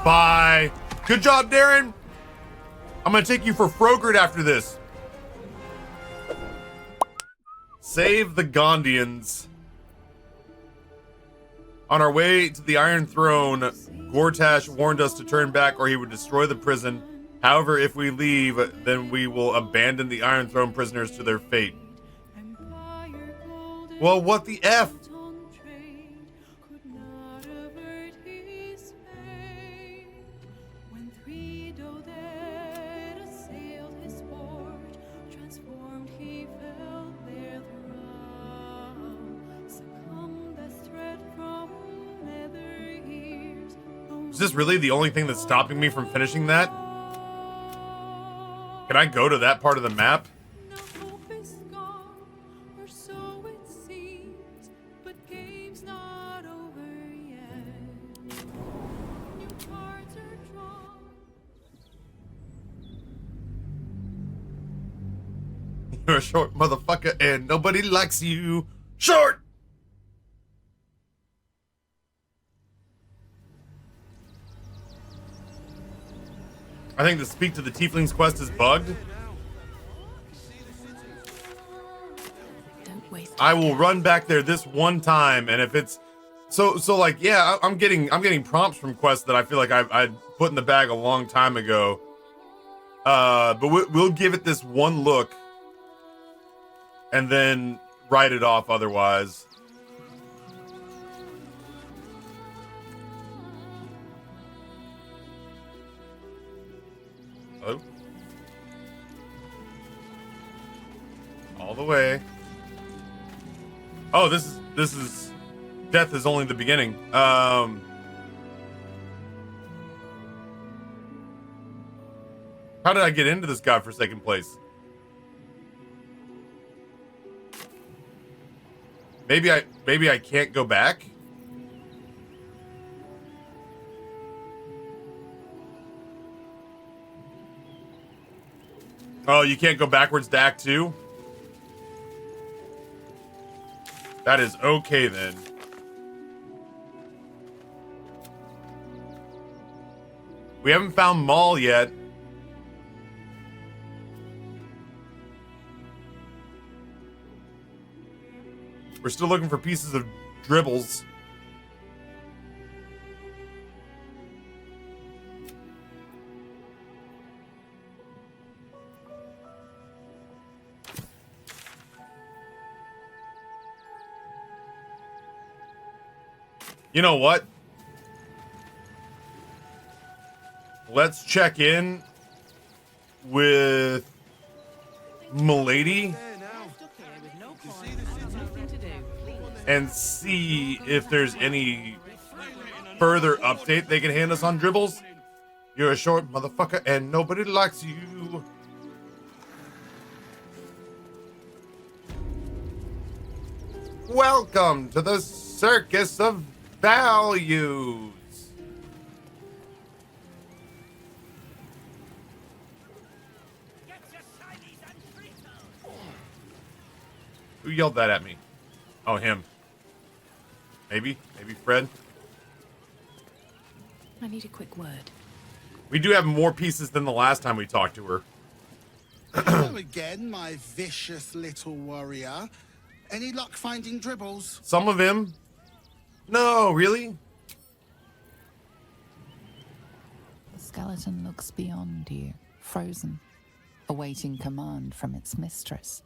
Bye. Good job, Darren. I'm gonna take you for Frogurt after this. Save the Gondians. On our way to the Iron Throne, Gortash warned us to turn back or he would destroy the prison. However, if we leave, then we will abandon the Iron Throne prisoners to their fate. Well, what the F? Is this really the only thing that's stopping me from finishing that? Can I go to that part of the map? You're a short motherfucker and nobody likes you. Short! I think the Speak to the Tieflings quest is bugged. Don't waste. I will run back there this one time, and if it's so like, yeah, I'm getting prompts from quests that I feel like I put in the bag a long time ago. But we'll give it this one look, and then write it off otherwise. Oh. All the way. Oh, this is death is only the beginning. How did I get into this godforsaken place? Maybe I can't go back? Oh, you can't go backwards to Act 2? That is okay then. We haven't found Maul yet. We're still looking for pieces of dribbles. You know what? Let's check in with Milady and see if there's any further update they can hand us on dribbles. You're a short motherfucker and nobody likes you. Welcome to the circus of values. Who yelled that at me? Oh, him. Maybe Fred. I need a quick word. We do have more pieces than the last time we talked to her. Hello again, my vicious little warrior. Any luck finding dribbles? Some of him. No, really? The skeleton looks beyond you, frozen, awaiting command from its mistress.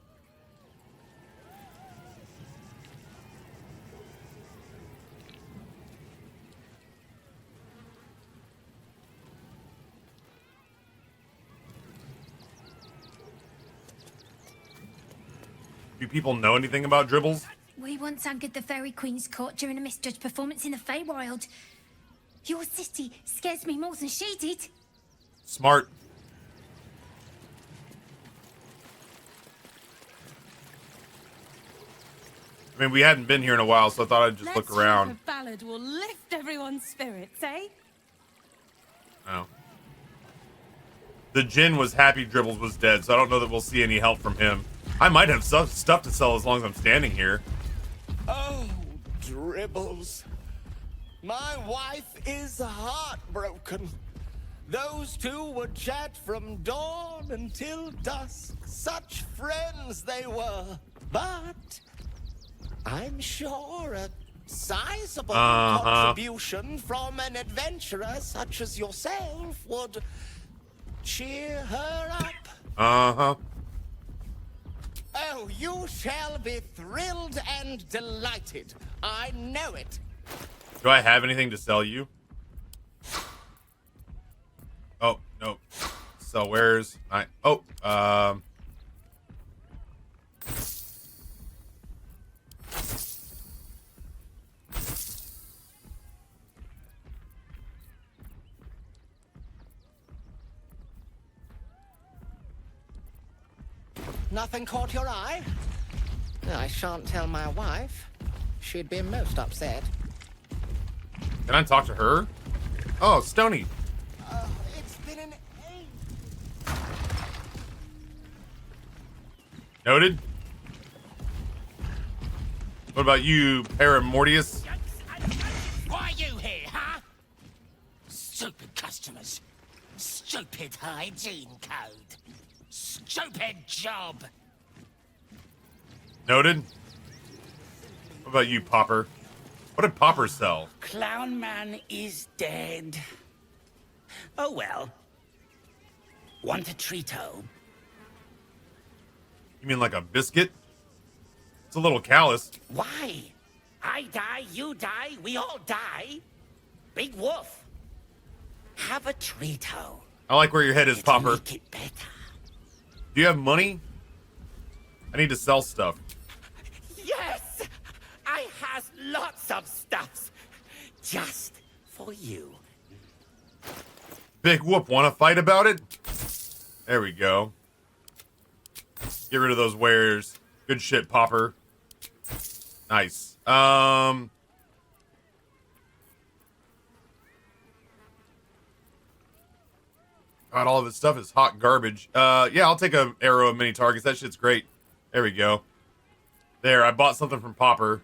Do people know anything about dribbles? We once anchored the Fairy Queen's court during a misjudged performance in the Feywild. Your city scares me more than she did. Smart. I mean, we hadn't been here in a while, so I thought I'd just look around. Let's hope a ballad will lift everyone's spirits, eh? Oh. The Djinn was happy Dribbles was dead, so I don't know that we'll see any help from him. I might have stuff to sell as long as I'm standing here. Oh, Dribbles. My wife is heartbroken. Those two would chat from dawn until dusk. Such friends they were. But I'm sure a sizable contribution from an adventurer such as yourself would cheer her up. Uh-huh. Oh, you shall be thrilled and delighted. I know it. Do I have anything to sell you? Oh, no. Sell wares. Nothing caught your eye? I shan't tell my wife. She'd be most upset. Can I talk to her? Oh, Stony. It's been an age. Noted. What about you, Paramortius? Why are you here, huh? Stupid customers. Stupid hygiene code. Stupid job. Noted. What about you, Popper? What did Popper sell? Clown Man is dead. Oh well. Want a treato? You mean like a biscuit? It's a little callous. Why? I die, you die, we all die. Big woof. Have a treato. I like where your head is, It'll Popper. make it better. Do you have money? I need to sell stuff. Yes! I has lots of stuff. Just for you. Big whoop, wanna fight about it? There we go. Get rid of those wares. Good shit, Popper. Nice. God, all of his stuff is hot garbage. Yeah, I'll take a arrow of mini targets. That shit's great. There we go. There, I bought something from Popper.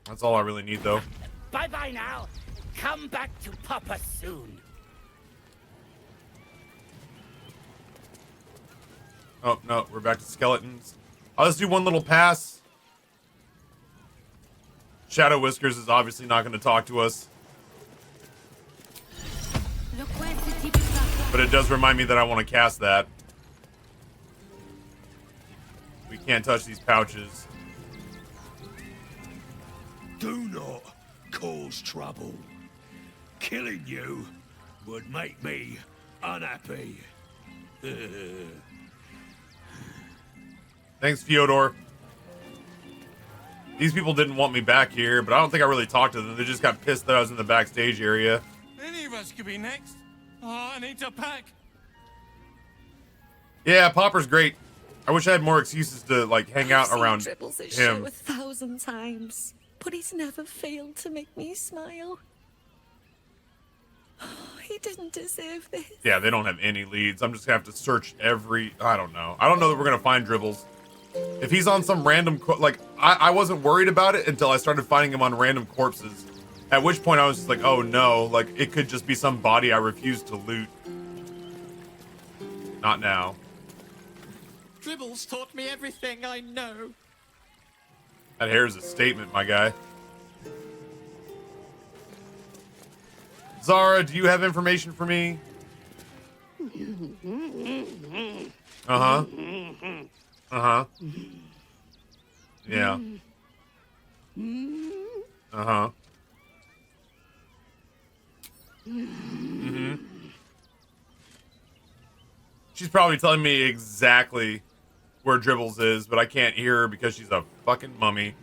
That's all I really need, though. Bye-bye now. Come back to Papa soon. Oh, no, we're back to skeletons. I'll just do one little pass. Shadow Whiskers is obviously not going to talk to us. But it does remind me that I want to cast that. We can't touch these pouches. Do not cause trouble. Killing you would make me unhappy. Thanks, Fyodor. These people didn't want me back here, but I don't think I really talked to them. They just got pissed that I was in the backstage area. Any of us could be next. Oh, I need to pack. Yeah, Popper's great. I wish I had more excuses to, like, hang out around Dribbles' him. show 1,000 times, but he's never failed to make me smile. Oh, he didn't deserve this. Yeah, they don't have any leads. I'm just gonna have to search every... I don't know. I don't know that we're gonna find Dribbles. If he's on some random... I wasn't worried about it until I started finding him on random corpses. At which point I was just like, oh no, like, it could just be some body I refuse to loot. Not now. Dribbles taught me everything I know. That hair is a statement, my guy. Zara, do you have information for me? Uh-huh. Uh-huh. Yeah. Uh-huh. Mm-hmm. She's probably telling me exactly where Dribbles is, but I can't hear her because she's a fucking mummy.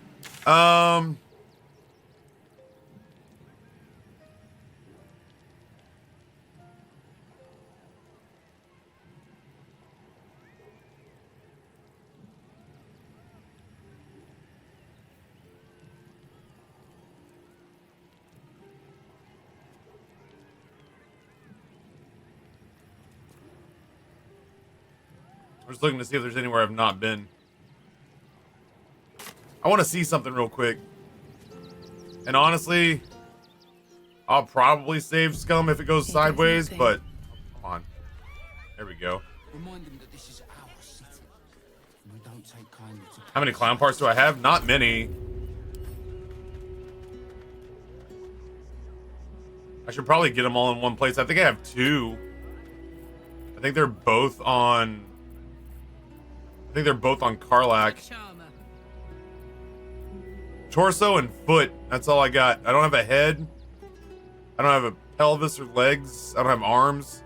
I'm just looking to see if there's anywhere I've not been. I want to see something real quick. And honestly, I'll probably save Scum if it goes sideways, but come on. There we go. Remind them that this is our city. We don't take kindly to... How many clown parts do I have? Not many. I should probably get them all in one place. I think I have 2. I think they're both on... Karlak. Torso and foot. That's all I got. I don't have a head. I don't have a pelvis or legs. I don't have arms.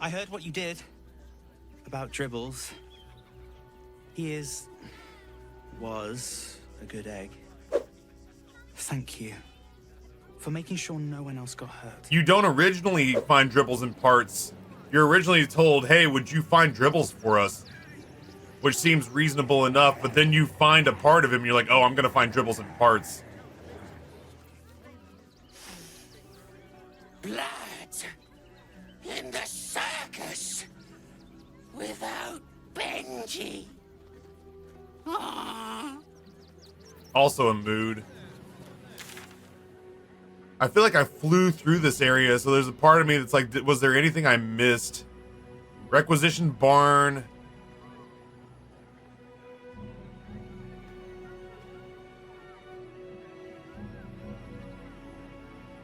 I heard what you did about Dribbles. He was a good egg. Thank you for making sure no one else got hurt. You don't originally find Dribbles in parts. You're originally told, hey, would you find Dribbles for us? Which seems reasonable enough, but then you find a part of him, you're like, oh, I'm gonna find Dribbles in parts. Blood in the circus without Benji. Aww. Also a mood. I feel like I flew through this area, so there's a part of me that's like, was there anything I missed? Requisition barn.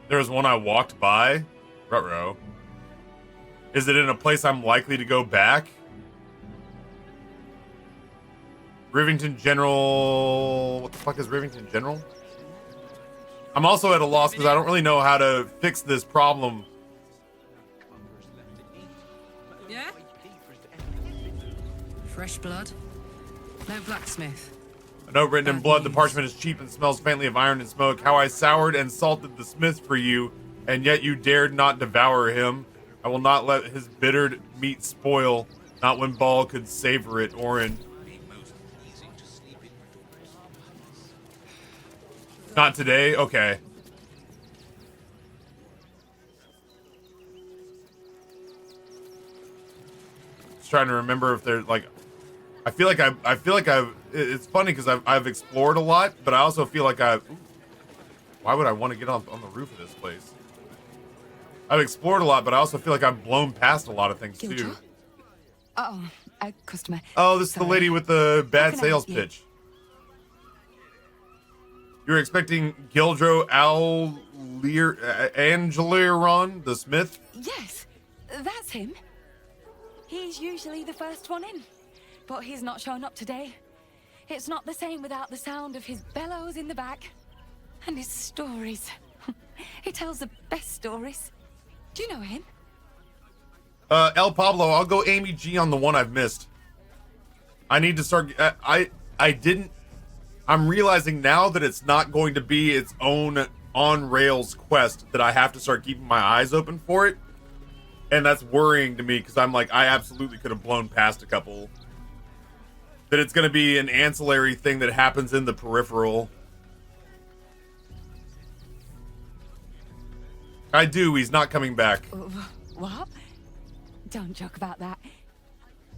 There was one I walked by. Ruh-roh. Is it in a place I'm likely to go back? Rivington General... What the fuck is Rivington General? I'm also at a loss because I don't really know how to fix this problem. Yeah? Fresh blood. No blacksmith. A note written in blood. The parchment is cheap and smells faintly of iron and smoke. How I soured and salted the smith for you, and yet you dared not devour him. I will not let his bittered meat spoil. Not when Ball could savor it, Orin. Not today? Okay. Just trying to remember if there's like... I feel like I've... It's funny because I've explored a lot, but I also feel like I've... Why would I want to get on the roof of this place? I've explored a lot, but I also feel like I've blown past a lot of things too. Oh, a customer. Oh, this is the lady with the bad sales pitch. You're expecting Gildro Angeliron, the smith? Yes, that's him. He's usually the first one in, but he's not shown up today. It's not the same without the sound of his bellows in the back. And his stories. He tells the best stories. Do you know him? El Pablo, I'll go Amy G on the one I've missed. I need to start... I'm realizing now that it's not going to be its own on-rails quest, that I have to start keeping my eyes open for it. And that's worrying to me, because I'm like, I absolutely could have blown past a couple. That it's going to be an ancillary thing that happens in the peripheral. I do, he's not coming back. What? Don't joke about that.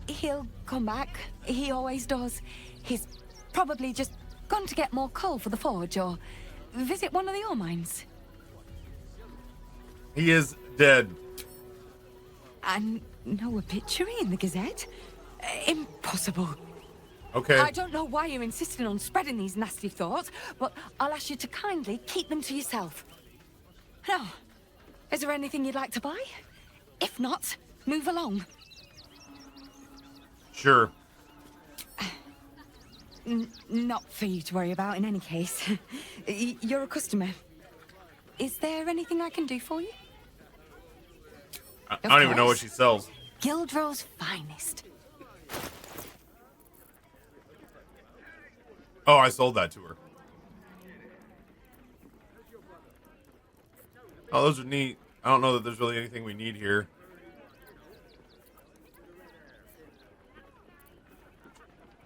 He'll come back. He always does. He's probably just gone to get more coal for the forge or visit one of the ore mines. He is dead. And no obituary in the Gazette? Impossible. Okay. I don't know why you're insisting on spreading these nasty thoughts, but I'll ask you to kindly keep them to yourself. Now, is there anything you'd like to buy? If not, move along. Sure. Not for you to worry about in any case. You're a customer. Is there anything I can do for you? I don't even know what she sells. Gildro's finest. Oh, I sold that to her. Oh, those are neat. I don't know that there's really anything we need here.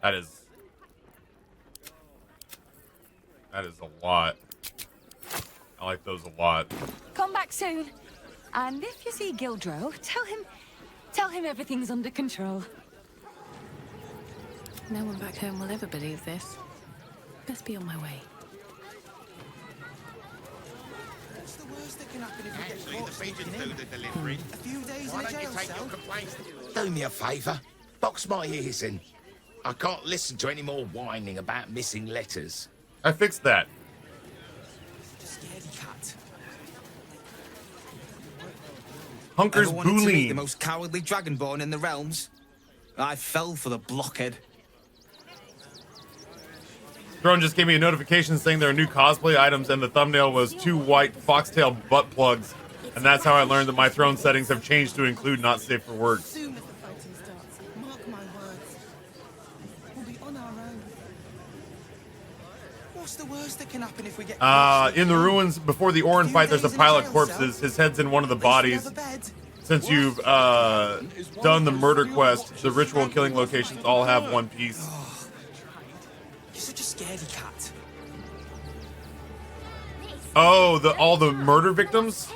That is a lot. I like those a lot. Come back soon. And if you see Gildro, Tell him everything's under control. No one back home will ever believe this. Best be on my way. What's the worst that can happen if we get Actually, caught the pigeons sneaking do in? the delivery. A few days Why in a don't you jail take cell? your complaints? Do me a favour. Box my ears in. I can't listen to any more whining about missing letters. I fixed that. Scaredy cat. Hunker's Ever wanted to meet Boolean. the most cowardly dragonborn in the realms? I fell for the blockhead. Drone just gave me a notification saying there are new cosplay items, and the thumbnail was 2 white foxtail butt plugs. And that's how I learned that my throne settings have changed to include not safe for work. Soon as the fighting starts, mark my words. We'll be on our own. What's the worst that can happen if we get In the ruins before the Orin fight, there's a pile of corpses. His head's in one of the bodies. Since you've done the murder quest, the ritual killing locations all have one piece. You're such a scaredy cat. Oh, all the murder victims?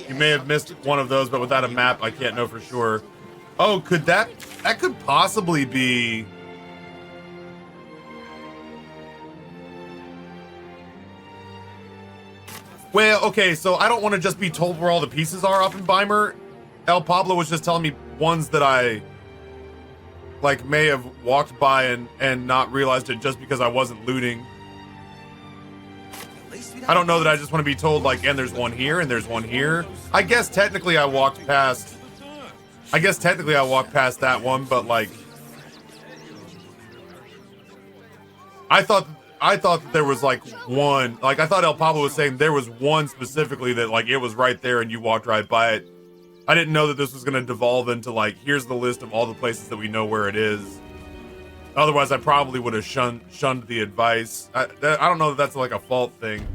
You may have missed one of those, but without a map, I can't know for sure. Oh, that could possibly be... Well, okay, so I don't want to just be told where all the pieces are up in Beimer. El Pablo was just telling me ones that I like may have walked by and not realized it just because I wasn't looting. I don't know that I just want to be told like, and there's one here and there's one here. I guess technically I walked past that one, but like I thought that there was like one, like I thought El Pablo was saying there was one specifically that like it was right there and you walked right by it. I didn't know that this was going to devolve into like, here's the list of all the places that we know where it is. Otherwise, I probably would have shunned the advice. I don't know that that's like a fault thing.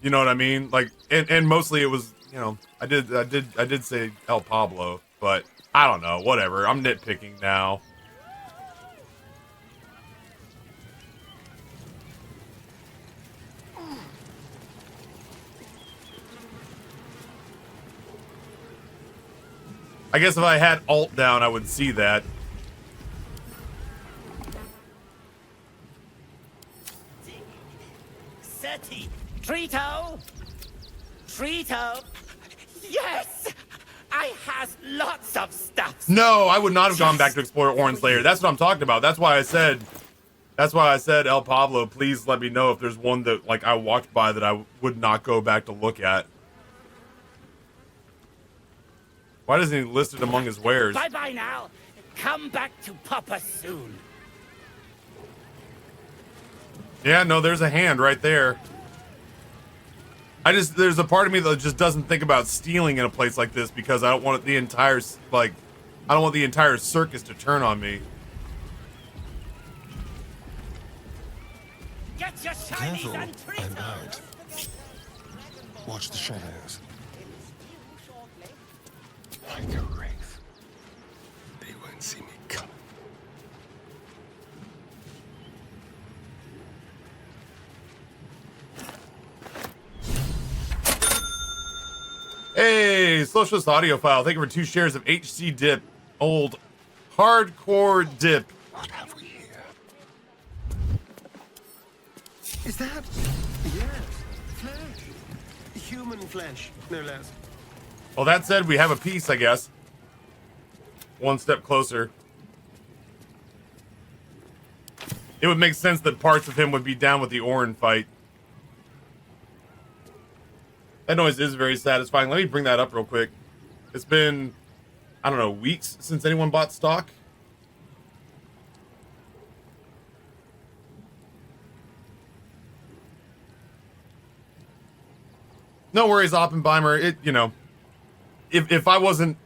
You know what I mean? Like, and mostly it was, you know, I did say El Pablo, but I don't know, whatever. I'm nitpicking now. I guess if I had Alt down, I would see that. Seti, Trito! Trito! Yes! I has lots of stuff. No, I would not have gone back to explore Orin's lair. That's what I'm talking about. That's why I said El Pablo, please let me know if there's one that like I walked by that I would not go back to look at. Why doesn't he list it among his wares? Bye-bye now. Come back to Papa soon. Yeah, no, there's a hand right there. There's a part of me that just doesn't think about stealing in a place like this because I don't want the entire, like, I don't want the entire circus to turn on me. Get your shinies Careful, and I'm out. Watch the shadows. Like a wraith. They won't see me coming. Hey, Socialist Audiophile, thank you for 2 shares of HC Dip. Old hardcore dip. What have we here? Is that? Yes, flesh. Human flesh, no less. Well, that said, we have a piece, I guess. One step closer. It would make sense that parts of him would be down with the Orin fight. That noise is very satisfying. Let me bring that up real quick. It's been, I don't know, weeks since anyone bought stock. No worries, Oppenheimer. It, you know, if I wasn't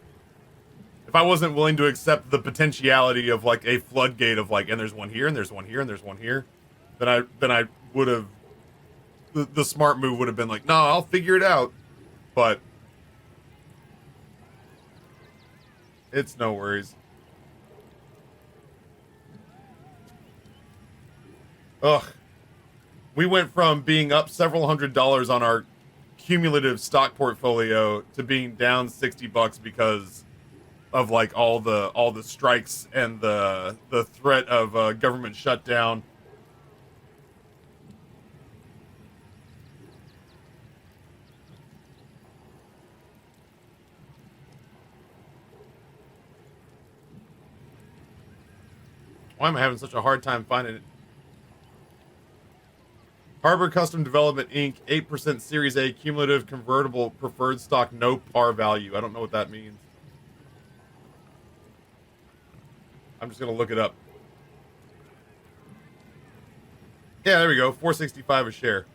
willing to accept the potentiality of like a floodgate of like, and there's one here, and there's one here, and there's one here, then I would have, the smart move would have been like, no, I'll figure it out. But it's no worries. Ugh. We went from being up several $100s on our cumulative stock portfolio to being down $60 because of like all the strikes and the threat of government shutdown. Why am I having such a hard time finding it? Harbor Custom Development Inc. 8% Series A cumulative convertible preferred stock, no par value. I don't know what that means. I'm just gonna look it up. Yeah, there we go. $4.65 a share.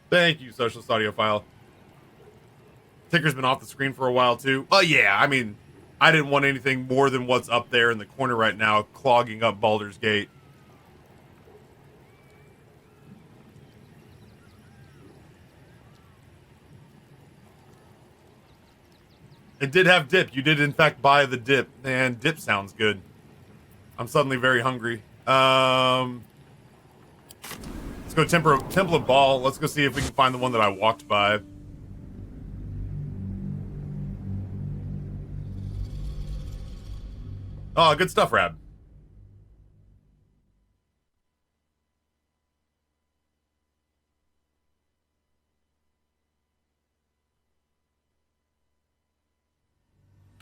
Thank you, Socialist Audiophile. Ticker's been off the screen for a while too. Oh yeah, I mean, I didn't want anything more than what's up there in the corner right now, clogging up Baldur's Gate. It did have dip. You did, in fact, buy the dip. And dip sounds good. I'm suddenly very hungry. Let's go Temple of Baal. Let's go see if we can find the one that I walked by. Oh, good stuff, Rab.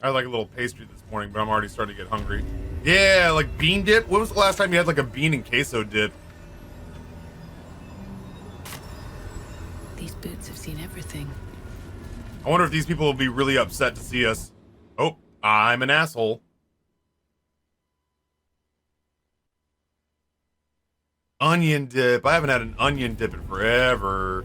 I had like a little pastry this morning, but I'm already starting to get hungry. Yeah, like bean dip. When was the last time you had like a bean and queso dip? These boots have seen everything. I wonder if these people will be really upset to see us. Oh, I'm an asshole. Onion dip. I haven't had an onion dip in forever.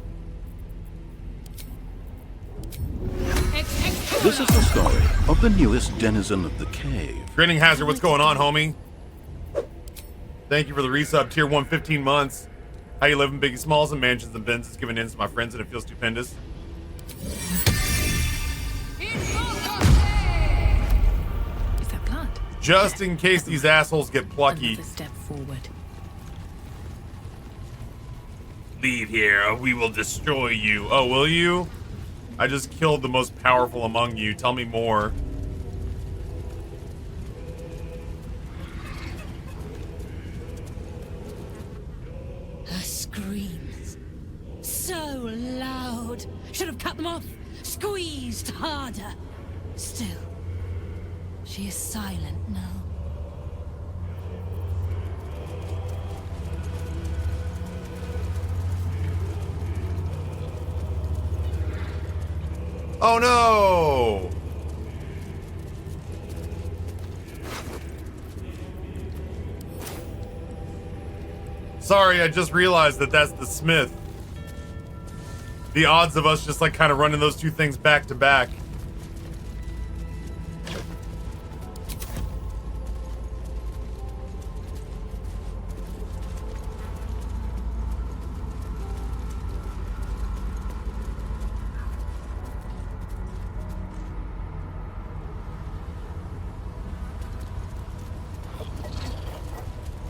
This is the story of the newest denizen of the cave. Grinning Hazard, what's going on, homie? Thank you for the resub. Tier 1, 15 months. How you living, Biggie Smalls and Mansions and Bins? It's giving in to my friends and it feels stupendous. Is that blood? Just in case these assholes get plucky. Another step forward. Leave here or we will destroy you. Oh, will you? I just killed the most powerful among you. Tell me more. Her screams. So loud. Should have cut them off. Squeezed harder. Still, she is silent now. Oh no! Sorry, I just realized that that's the Smith. The odds of us just like kind of running those two things back to back.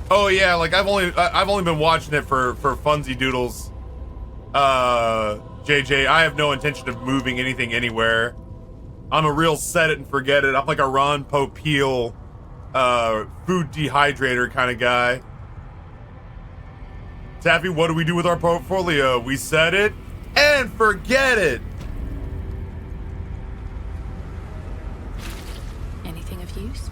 Oh yeah, like I've only been watching it for funsy doodles. JJ, I have no intention of moving anything anywhere. I'm a real set it and forget it. I'm like a Ron Popeil food dehydrator kind of guy. Taffy, what do we do with our portfolio? We set it and forget it. Anything of use?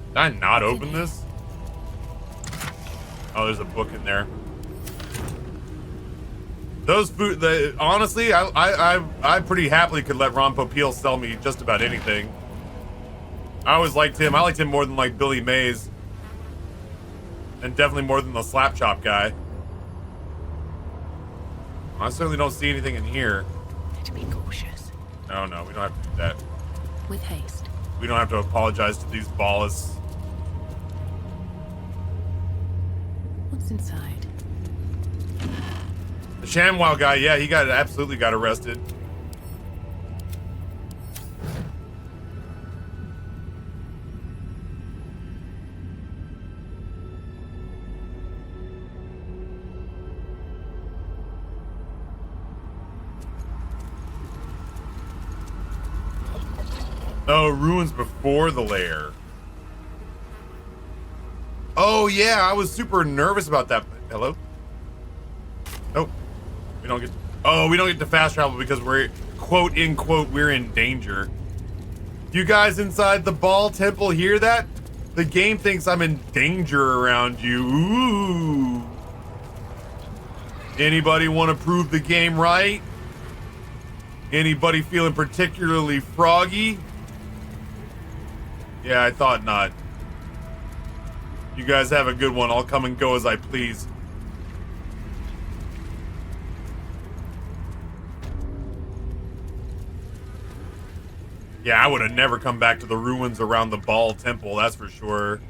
Did I not open this? Oh, there's a book in there. Those food, honestly, I pretty happily could let Ron Popeil sell me just about anything. I always liked him. I liked him more than like Billy Mays, and definitely more than the Slap Chop guy. I certainly don't see anything in here. To be cautious. No, we don't have to do that. With haste. We don't have to apologize to these ballists. What's inside? The ShamWow guy, yeah, he absolutely got arrested. Oh, ruins before the lair. Oh yeah, I was super nervous about that. Hello? Oh, we don't get. Oh, we don't get to fast travel because we're quote unquote we're in danger. You guys inside the Ball Temple hear that? The game thinks I'm in danger around you. Ooh. Anybody want to prove the game right? Anybody feeling particularly froggy? Yeah, I thought not. You guys have a good one. I'll come and go as I please. Yeah, I would have never come back to the ruins around the Ball Temple, that's for sure.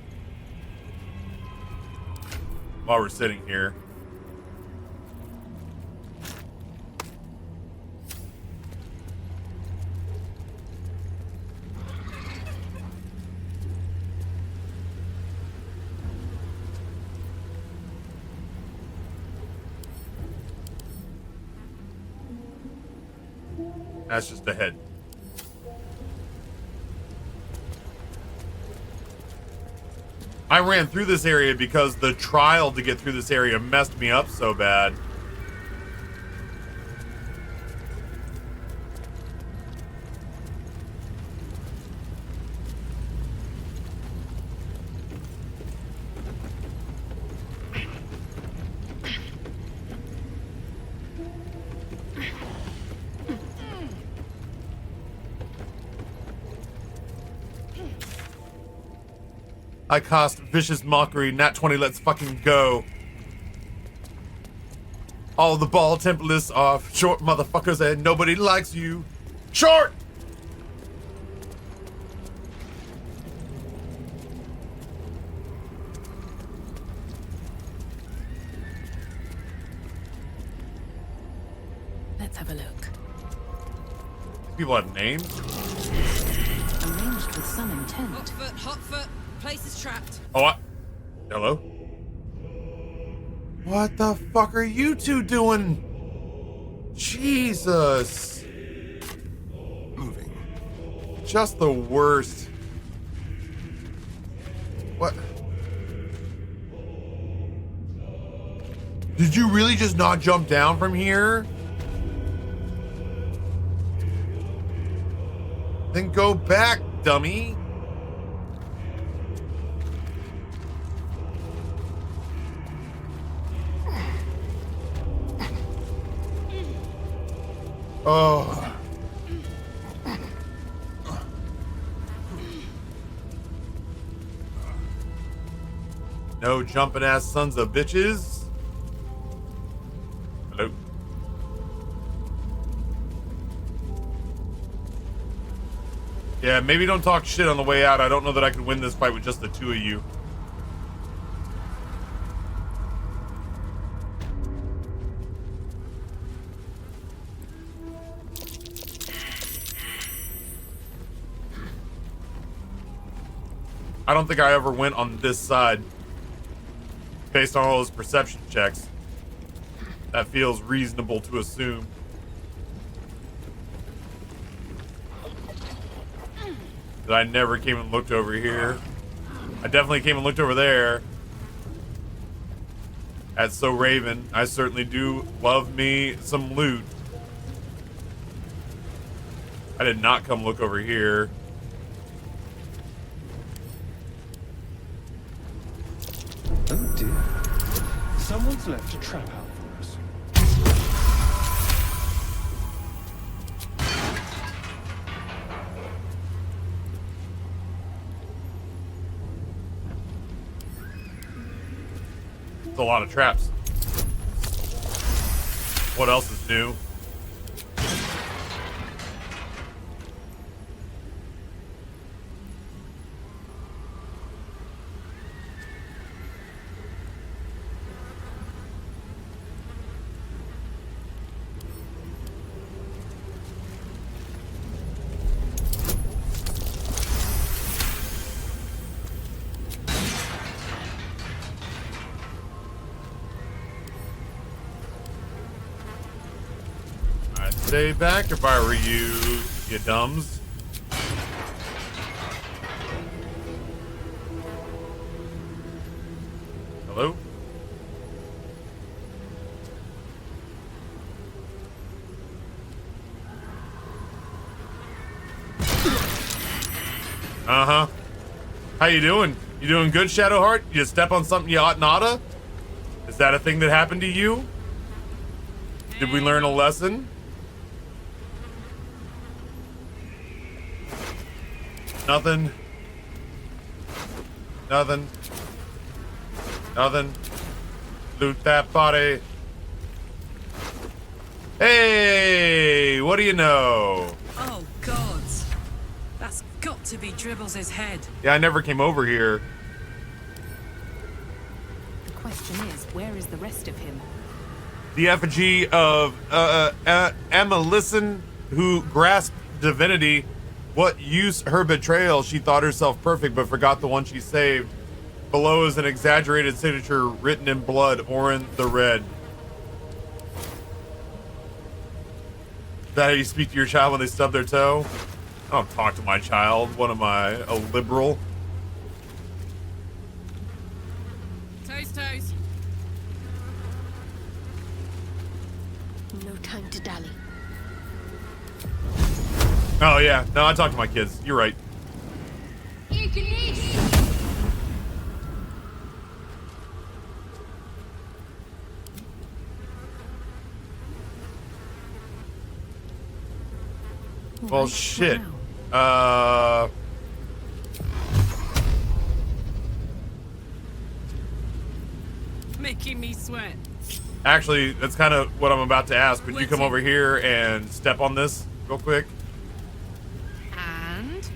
While we're sitting here. That's just ahead. I ran through this area because the trial to get through this area messed me up so bad. I cast vicious mockery, nat 20, let's fucking go. All the Ball Templarists are short motherfuckers and nobody likes you. Short! Let's have a look. People have names? Arranged with some intent. Hot foot. Place is trapped. Oh, hello? What the fuck are you two doing? Jesus. Moving. Just the worst. What? Did you really just not jump down from here? Then go back, dummy. Oh. No jumping ass sons of bitches. Hello. Yeah, maybe don't talk shit on the way out. I don't know that I can win this fight with just the two of you. I don't think I ever went on this side based on all those perception checks. That feels reasonable to assume. That I never came and looked over here. I definitely came and looked over there. At So Raven, I certainly do love me some loot. I did not come look over here. Oh dear. Someone's left a trap out for us. It's a lot of traps. What else is new? stay back if I were you, you dumbs. Hello? Uh-huh. How you doing? You doing good, Shadowheart? You step on something you ought nota? Is that a thing that happened to you? Did we learn a lesson? Nothing. Nothing. Nothing. Loot that body. Hey, what do you know? Oh, gods. That's got to be Dribbles' head. Yeah, I never came over here. The question is, where is the rest of him? The effigy of Emma Listen, who grasped divinity. What use her betrayal? She thought herself perfect, but forgot the one she saved. Below is an exaggerated signature written in blood, Orin the Red. Is that how you speak to your child when they stub their toe? I don't talk to my child. What am I, a liberal? Toes. No time to dally. Oh yeah, no, I talk to my kids. You're right. Well, shit. Making me sweat. Actually, that's kind of what I'm about to ask. Would you come over here and step on this real quick? And?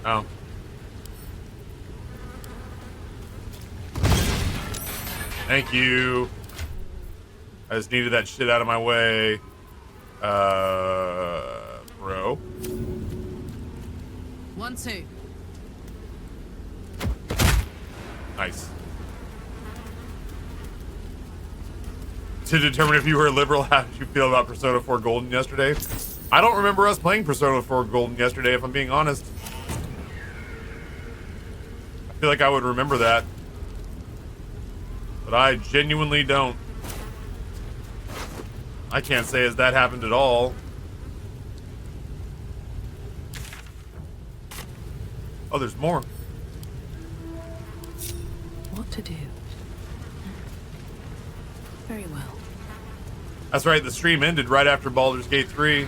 Oh. Thank you. I just needed that shit out of my way. Bro. 1, 2. Nice. To determine if you were a liberal, how did you feel about Persona 4 Golden yesterday? I don't remember us playing Persona 4 Golden yesterday, if I'm being honest. I feel like I would remember that. But I genuinely don't. I can't say as that happened at all. Oh, there's more. What to do? Very well. That's right, the stream ended right after Baldur's Gate 3.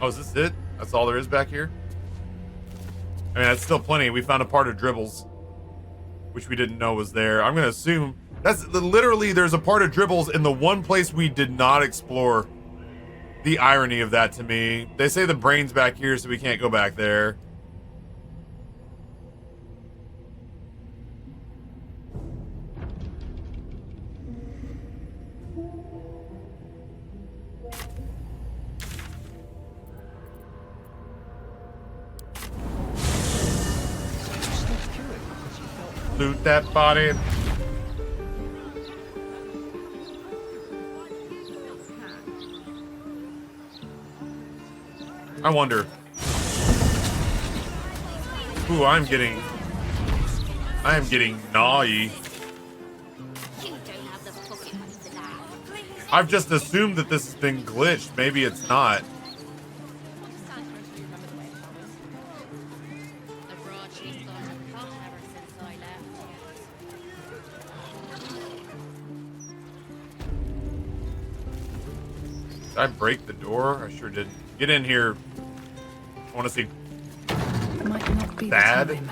Oh, is this it? That's all there is back here? I mean, that's still plenty. We found a part of Dribbles, which we didn't know was there. I'm gonna assume that's literally there's a part of Dribbles in the one place we did not explore. The irony of that to me. They say the brain's back here, so we can't go back there. Loot that body. I wonder. Ooh, I am getting gnawly. I've just assumed that this has been glitched. Maybe it's not. Did I break the door? I sure didn't. Get in here. I want to see Might not be Thad. the time.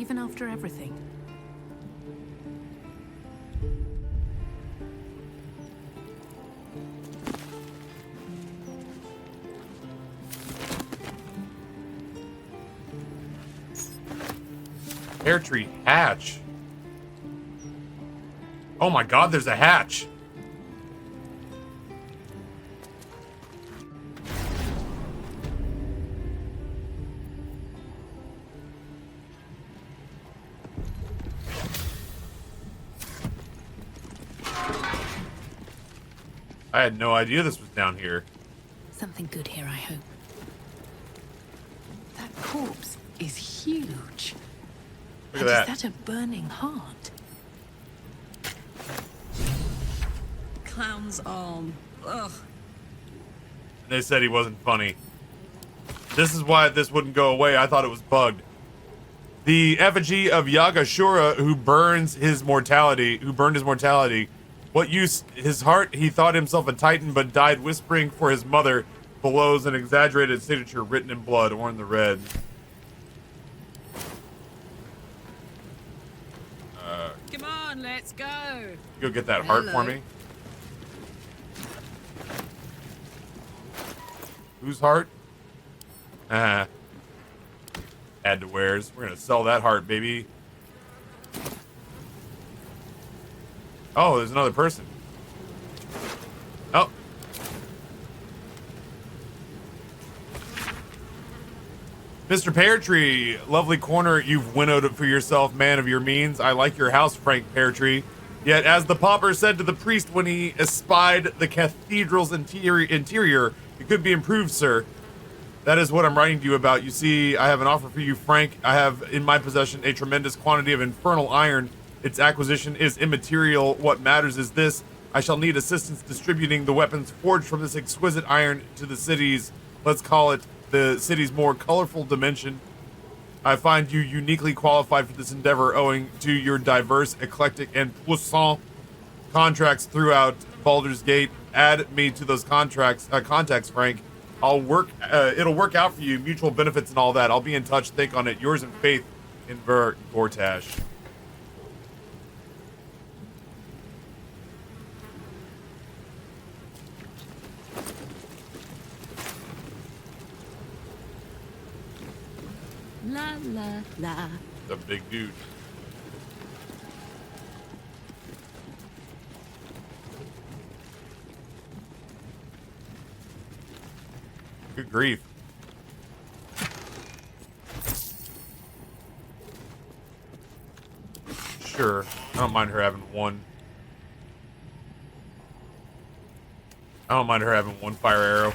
even after everything. Pear tree hatch. Oh my god, there's a hatch. I had no idea this was down here. Something good here, I hope. That corpse is huge. Look And at that. is that a burning heart? Clown's arm. Ugh. They said he wasn't funny. This is why this wouldn't go away. I thought it was bugged. The effigy of Yagashura, who burned his mortality. What use his heart? He thought himself a titan, but died whispering for his mother. Below's an exaggerated signature written in blood or in the red. Come on, let's go. Go get that heart for me. Whose heart? Add to wares. We're gonna sell that heart, baby. Oh, there's another person. Oh. Mr. Pear Tree, lovely corner you've winnowed for yourself, man of your means. I like your house, Frank Pear Tree. Yet, as the pauper said to the priest when he espied the cathedral's interior, it could be improved, sir. That is what I'm writing to you about. You see, I have an offer for you, Frank. I have in my possession a tremendous quantity of infernal iron. Its acquisition is immaterial. What matters is this. I shall need assistance distributing the weapons forged from this exquisite iron to the city's, let's call it, the city's more colorful dimension. I find you uniquely qualified for this endeavor owing to your diverse, eclectic, and puissant contracts throughout Baldur's Gate. Add me to those contacts, Frank. I'll work. It'll work out for you. Mutual benefits and all that. I'll be in touch. Think on it. Yours in faith, in Gortash. La la la. The big dude. Good grief. Sure. I don't mind her having one. I don't mind her having one fire arrow.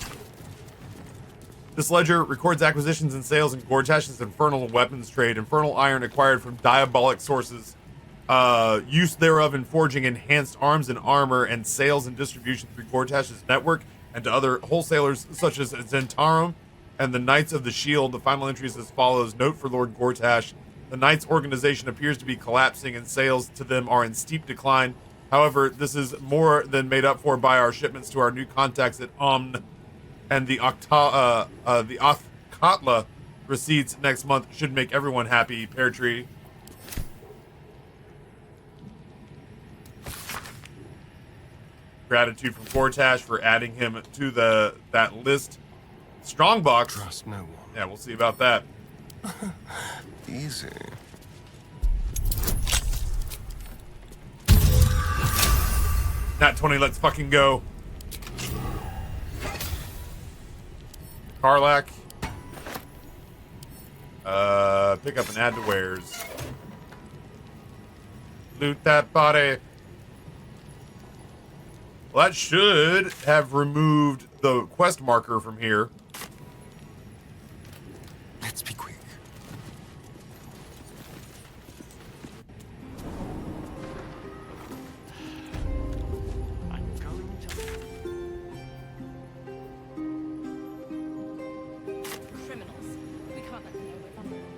This ledger records acquisitions and sales in Gortash's infernal weapons trade. Infernal iron acquired from diabolic sources. Use thereof in forging enhanced arms and armor, and sales and distribution through Gortash's network and to other wholesalers such as Zentarum and the Knights of the Shield. The final entry is as follows. Note for Lord Gortash. The Knights organization appears to be collapsing and sales to them are in steep decline. However, this is more than made up for by our shipments to our new contacts at Omn, and the Othkatla receipts next month should make everyone happy. Pear Tree. Gratitude from Gortash for adding him to that list. Strongbox. Trust no one. Yeah, we'll see about that. Easy. Nat 20, let's fucking go. Karlak. Pick up and add to wares. Loot that body. Well, that should have removed the quest marker from here. Let's be quick. Criminals. We can't let them know we're vulnerable.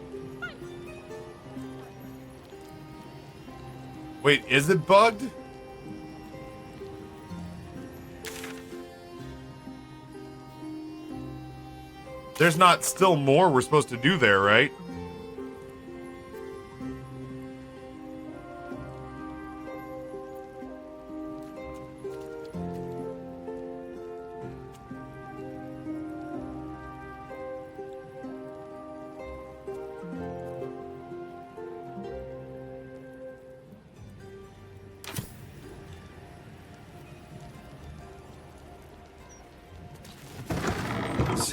Wait, is it bugged? There's not still more we're supposed to do there, right?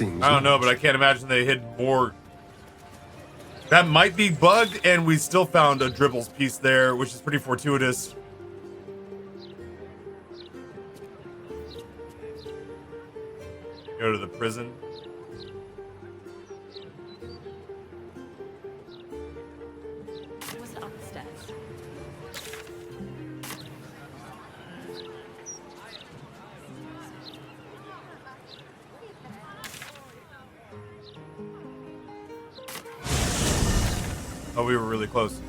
Seems I don't know, but I can't imagine they hid more. That might be bugged, and we still found a dribbles piece there, which is pretty fortuitous. Go to the prison. It was upstairs. Oh, we were really close.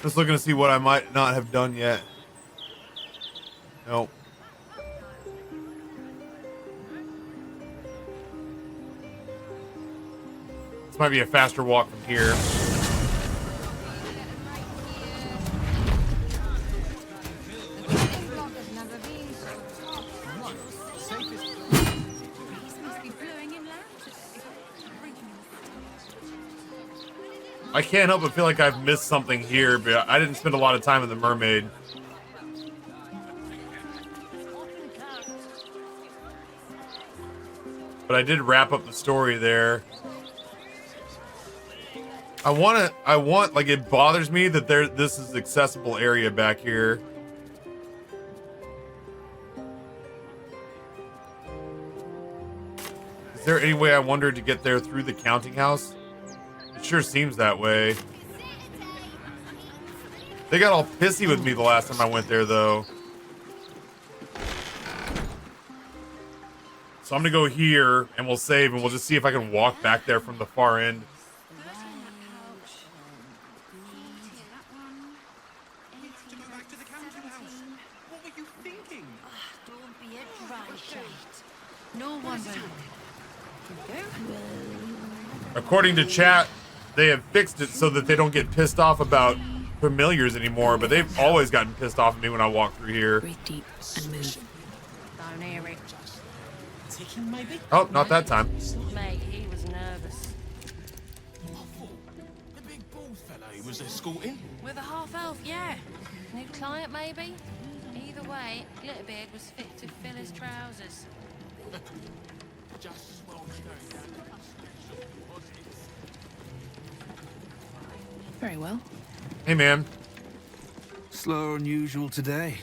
Just looking to see what I might not have done yet. Nope. This might be a faster walk from here. I can't help but feel like I've missed something here, but I didn't spend a lot of time in the Mermaid. But I did wrap up the story there. Like, it bothers me that this is accessible area back here. Is there any way I wonder to get there through the counting house? It sure seems that way. They got all pissy with me the last time I went there, though. So I'm gonna go here, and we'll save, and we'll just see if I can walk back there from the far end. No wonder. According to chat, they have fixed it so that they don't get pissed off about familiars anymore, but they've always gotten pissed off at me when I walk through here. Breathe deep and move. Don't hear it. Ticking, maybe? Oh, not that time. Mate, he was nervous. The big bald fella he was escorting? With a half-elf, yeah. New client, maybe? Either way, Glitterbeard was fit to fill his trousers. Just as well going down the customs. Very well. Hey, man. Slower than usual today.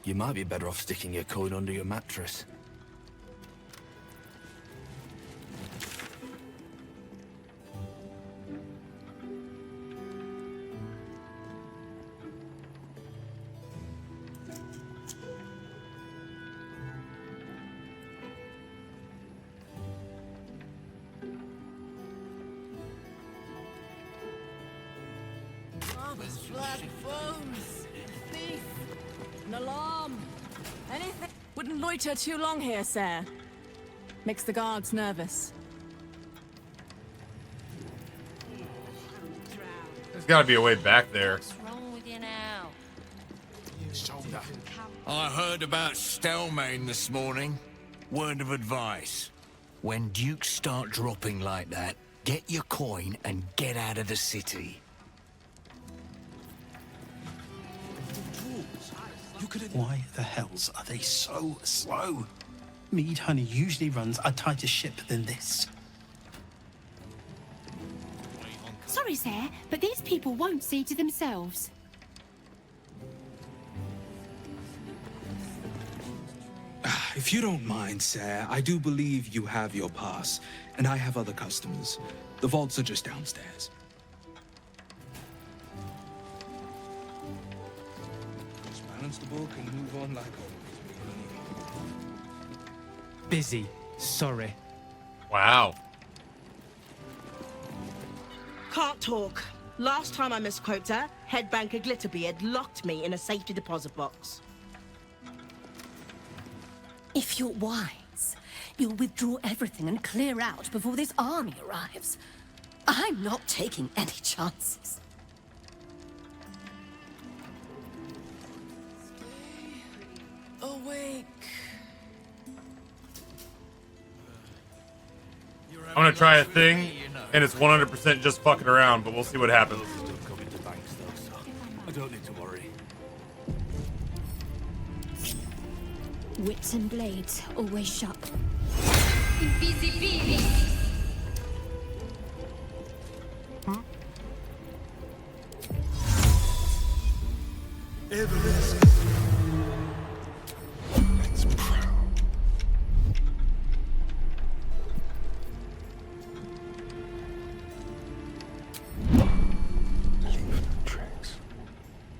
You might be better off sticking your coin under your mattress. Black phones. Thief. An alarm. Anything. Wouldn't loiter too long here, sir. Makes the guards nervous. There's got to be a way back there. What's wrong with you now? Shoulder. I heard about Stelmane this morning. Word of advice. When dukes start dropping like that, get your coin and get out of the city. Why the hells are they so slow? Mead Honey usually runs a tighter ship than this. Sorry, sir, but these people won't see to themselves. If you don't mind, sir, I do believe you have your pass, and I have other customers. The vaults are just downstairs. Just balance the book and move on like always. Busy. Sorry. Wow. Can't talk. Last time I misquoted her, head banker Glitterbeard locked me in a safety deposit box. If you're wise, you'll withdraw everything and clear out before this army arrives. I'm not taking any chances. Awake. I'm gonna try a thing, and it's 100% just fucking around, but we'll see what happens. Coming to banks though, so I don't need to worry. Wits and blades always sharp. Invisibility.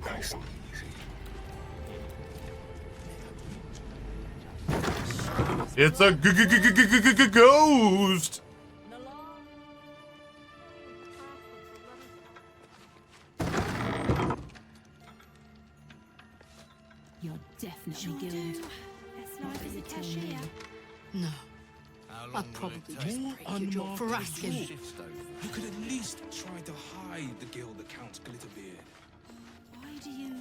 Nice and easy. It's a ghost. You're definitely guild. No. I'd probably just break your jaw for asking. You could at least try to hide the guild that counts Glitterbeard. Why do you...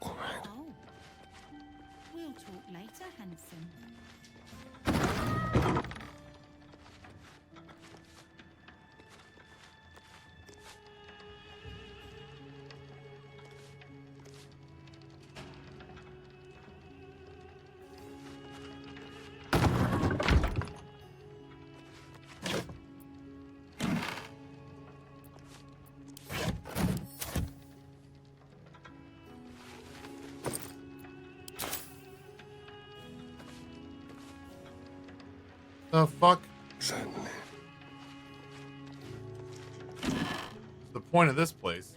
Oh. We'll talk later, handsome. The fuck? Certainly. What's the point of this place?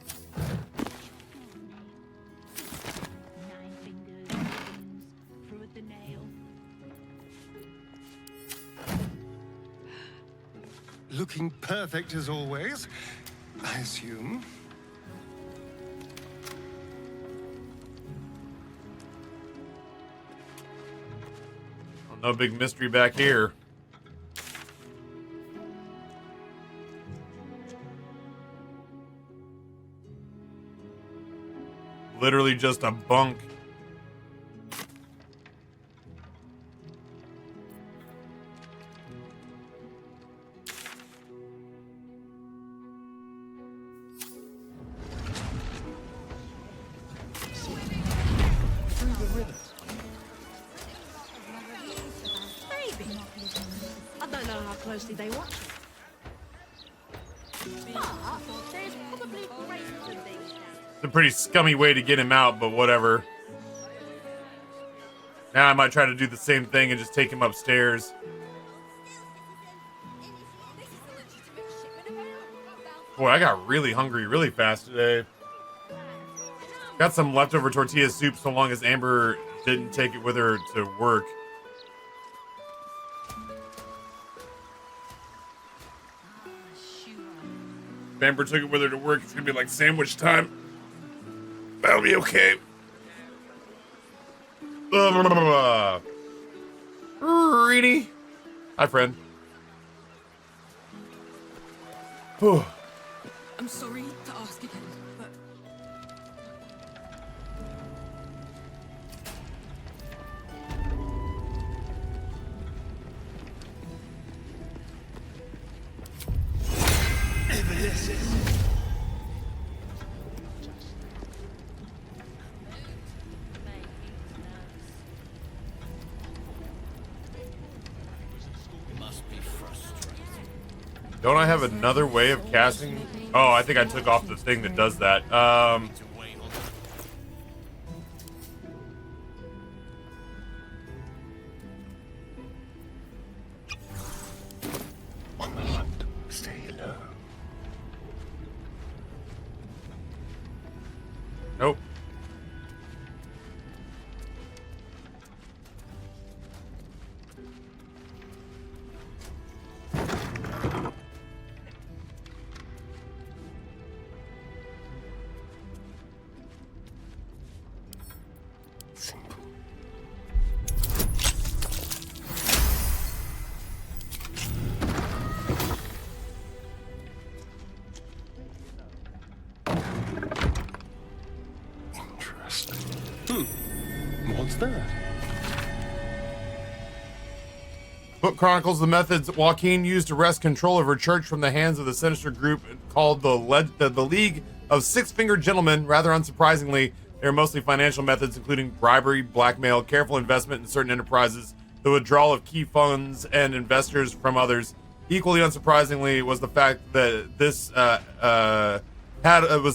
Looking perfect as always, I assume. Oh, no big mystery back here. Literally just a bunk. Maybe. I don't know how closely they watch it. But there's probably greater than these. It's a pretty scummy way to get him out, but whatever. Now I might try to do the same thing and just take him upstairs. Boy, I got really hungry really fast today. Got some leftover tortilla soup so long as Amber didn't take it with her to work. If Amber took it with her to work, it's gonna be like sandwich time. That'll be okay. Reedy. Hi, friend. Whew. I'm sorry to ask again, but... Don't I have another way of casting? Oh, I think I took off the thing that does that. On the hunt, stay low. Nope. What's that? Book chronicles the methods Joaquin used to wrest control of her church from the hands of the sinister group called the League of Six-Fingered Gentlemen. Rather unsurprisingly, They are mostly financial methods, including bribery, blackmail, careful investment in certain enterprises, the withdrawal of key funds and investors from others. Equally unsurprisingly was the fact that this was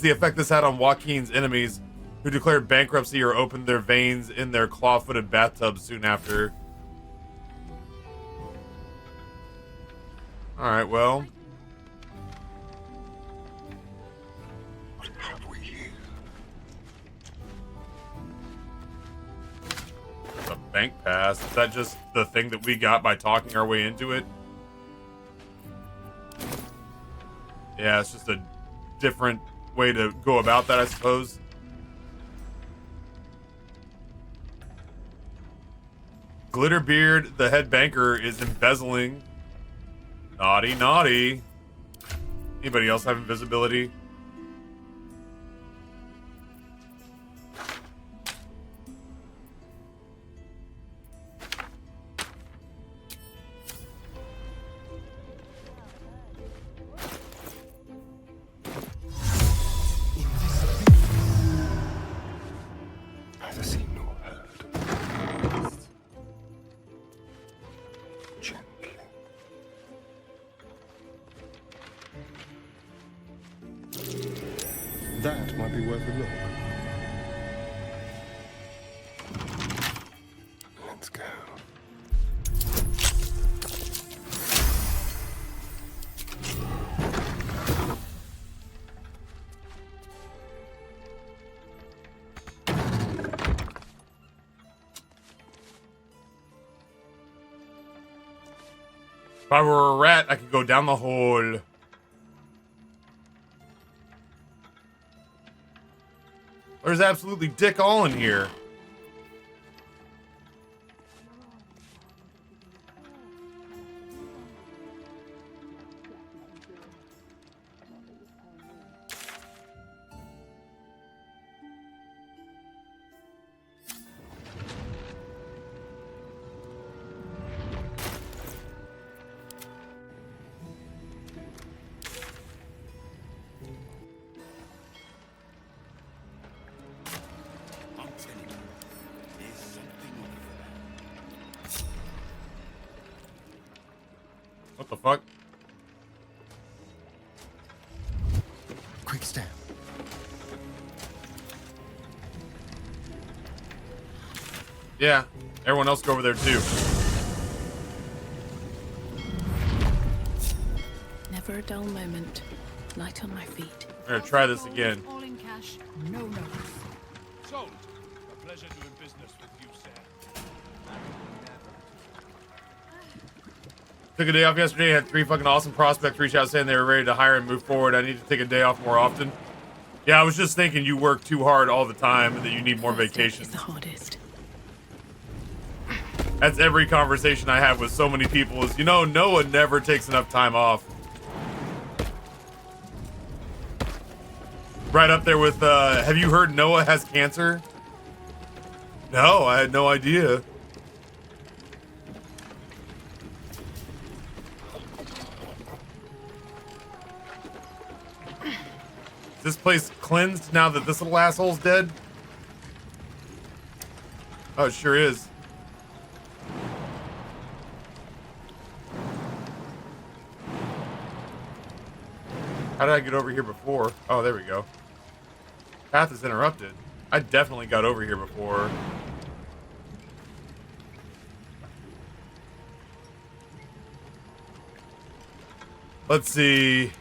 the effect this had on Joaquin's enemies, who declared bankruptcy or opened their veins in their claw-footed bathtubs soon after. All right, well. What have we here? A bank pass. Is that just the thing that we got by talking our way into it? Yeah, it's just a different way to go about that, I suppose. Glitterbeard, the head banker, is embezzling. Naughty, naughty. Anybody else have invisibility? Neither seen nor heard. Gently. That might be worth a look. Let's go. If I were a rat, I could go down the hole. There's absolutely dick all in here. What the fuck? Quick step. Yeah, everyone else go over there too. Never a dull moment. Light on my feet. We're gonna try this again. All in cash. No notice. Sold. A pleasure doing business with you, sir. Took a day off yesterday. Had 3 fucking awesome prospects reach out saying they were ready to hire and move forward. I need to take a day off more often. Yeah, I was just thinking you work too hard all the time and that you need more vacations. The hardest. That's every conversation I have with so many people is, you know, Noah never takes enough time off. Right up there with, have you heard Noah has cancer? No, I had no idea. Is this place cleansed now that this little asshole's dead? Oh, it sure is. How did I get over here before? Oh, there we go. Path is interrupted. I definitely got over here before. Let's see.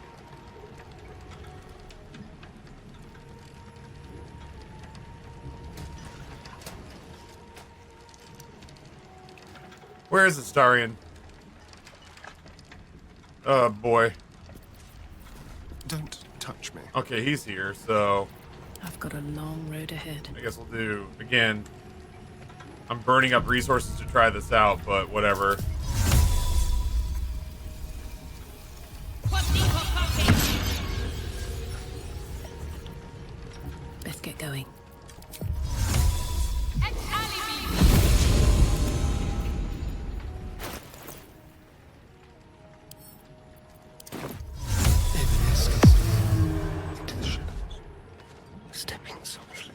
Where is Astarion? Oh boy. Don't touch me. Okay, he's here, so I've got a long road ahead. I guess we'll do again. I'm burning up resources to try this out, but whatever. Best get going. Into the shadows. Stepping softly.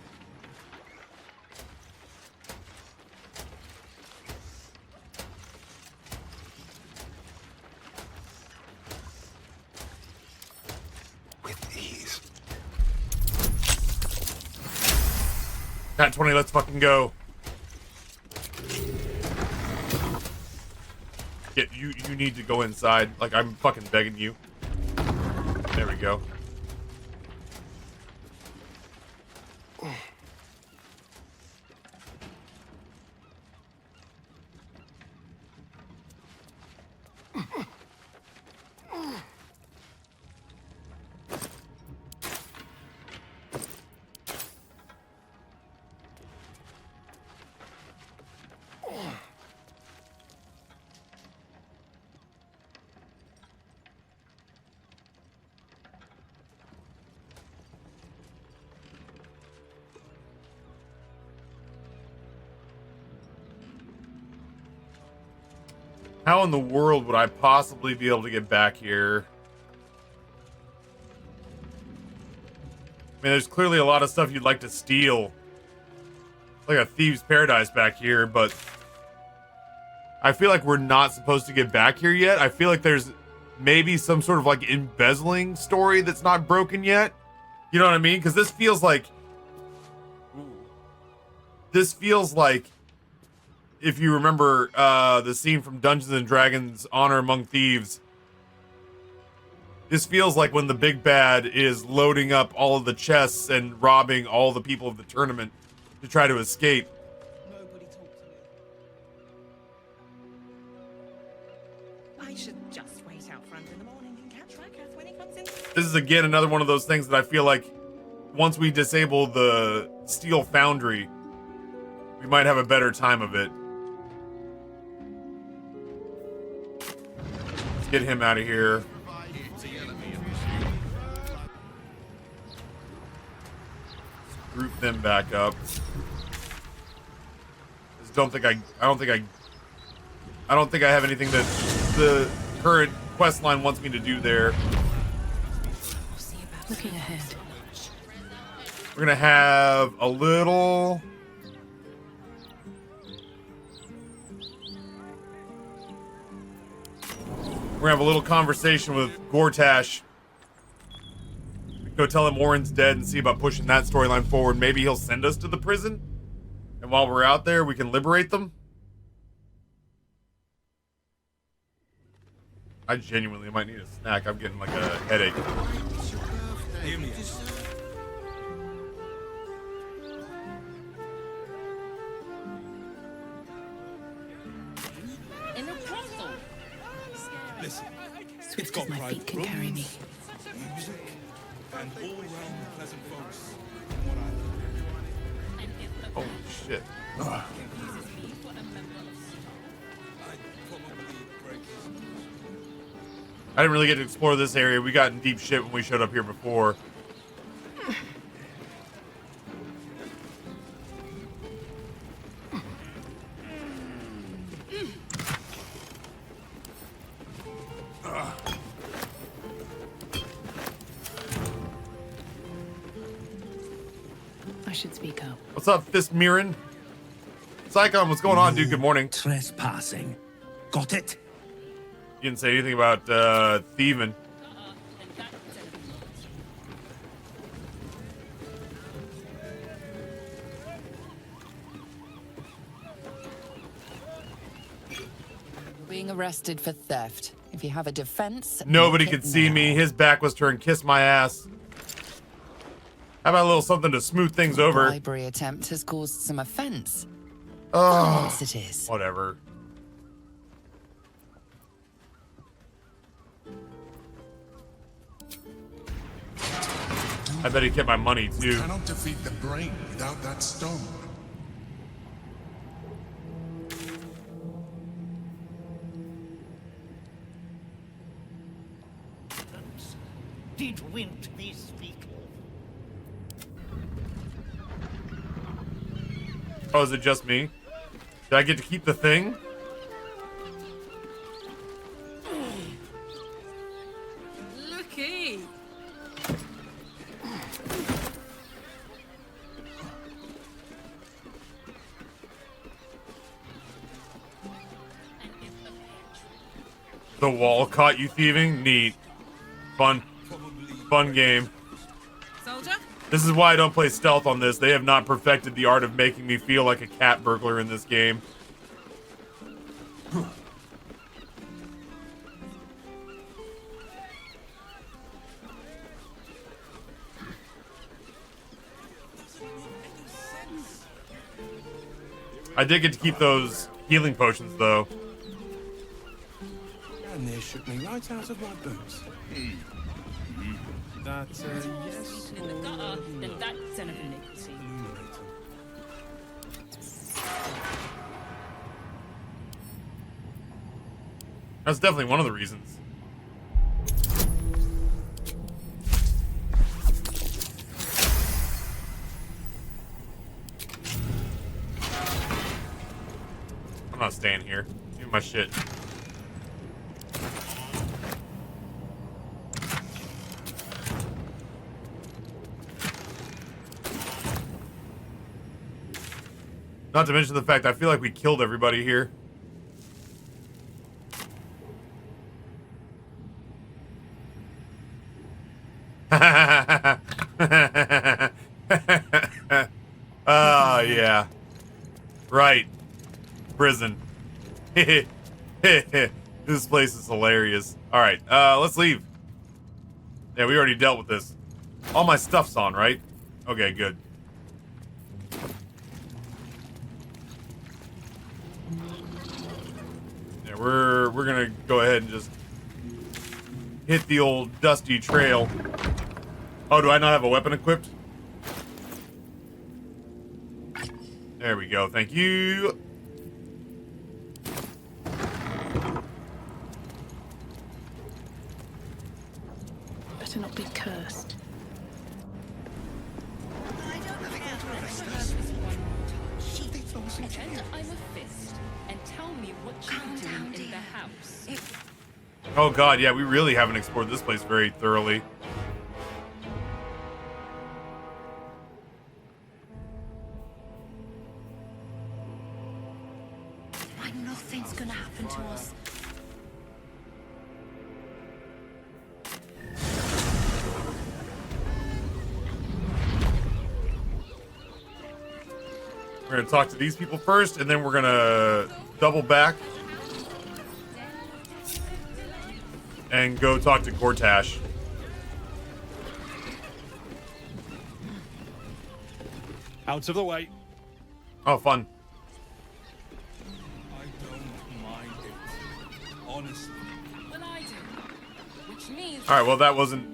Nat 20, let's fucking go. Yeah, you need to go inside. Like, I'm fucking begging you. There we go. How in the world would I possibly be able to get back here? I mean, there's clearly a lot of stuff you'd like to steal. Like a thieves' paradise back here, but I feel like we're not supposed to get back here yet. I feel like there's maybe some sort of like embezzling story that's not broken yet. You know what I mean? Because this feels like... if you remember the scene from Dungeons and Dragons Honor Among Thieves, this feels like when the big bad is loading up all of the chests and robbing all the people of the tournament to try to escape. Nobody talk to me. I should just wait out front in the morning and catch Racketh when he comes in. This is again another one of those things that I feel like once we disable the Steel Foundry, we might have a better time of it. Let's get him out of here. Group them back up. Just don't think I don't think I have anything that the current quest line wants me to do there. Looking ahead. We're gonna have a little. We're gonna have a little conversation with Gortash. Go tell him Warren's dead and see about pushing that storyline forward. Maybe he'll send us to the prison, and while we're out there, we can liberate them. I genuinely might need a snack. I'm getting like a headache. Listen, Swift as my feet can carry me. music, and all round pleasant folks. Holy shit. I didn't really get to explore this area. We got in deep shit when we showed up here before. I should speak up. What's up, Fist Mirren? Psychon, what's going on, dude? Good morning. Trespassing. Got it? You didn't say anything about thieving. Being arrested for theft. If you have a defense, Nobody make it could see now. me. His back was turned. Kiss my ass. How about a little something to smooth things over? Bribery attempt has caused some offense. Oh, Yes, it is. whatever. I bet he kept my money too. Cannot defeat the brain without that stone. Did Wint this speak Oh, is it just me? Did I get to keep the thing? Looky. The wall caught you thieving? Neat. Fun. Fun game. Soldier, This is why I don't play stealth on this. They have not perfected the art of making me feel like a cat burglar in this game. I did get to keep those healing potions, though. And they shook me right out of my boots. That, yes In the gutter, then that son of a nicotine. That's definitely one of the reasons. I'm not staying here. Do my shit. Not to mention the fact I feel like we killed everybody here. Yeah. Right. Prison. This place is hilarious. Alright, let's leave. Yeah, we already dealt with this. All my stuff's on, right? Okay, good. Yeah, we're gonna go ahead and just hit the old dusty trail. Oh, do I not have a weapon equipped? There we go, thank you. Better not be cursed. And I'm a fist. And tell me what you're doing in the house. Oh god, yeah, we really haven't explored this place very thoroughly. Why nothing's gonna happen to us? We're gonna talk to these people first, and then we're gonna double back and go talk to Gortash. Out of the way. Oh, fun. I don't mind it. Honestly. Well, I do. Which means... Alright, well, that wasn't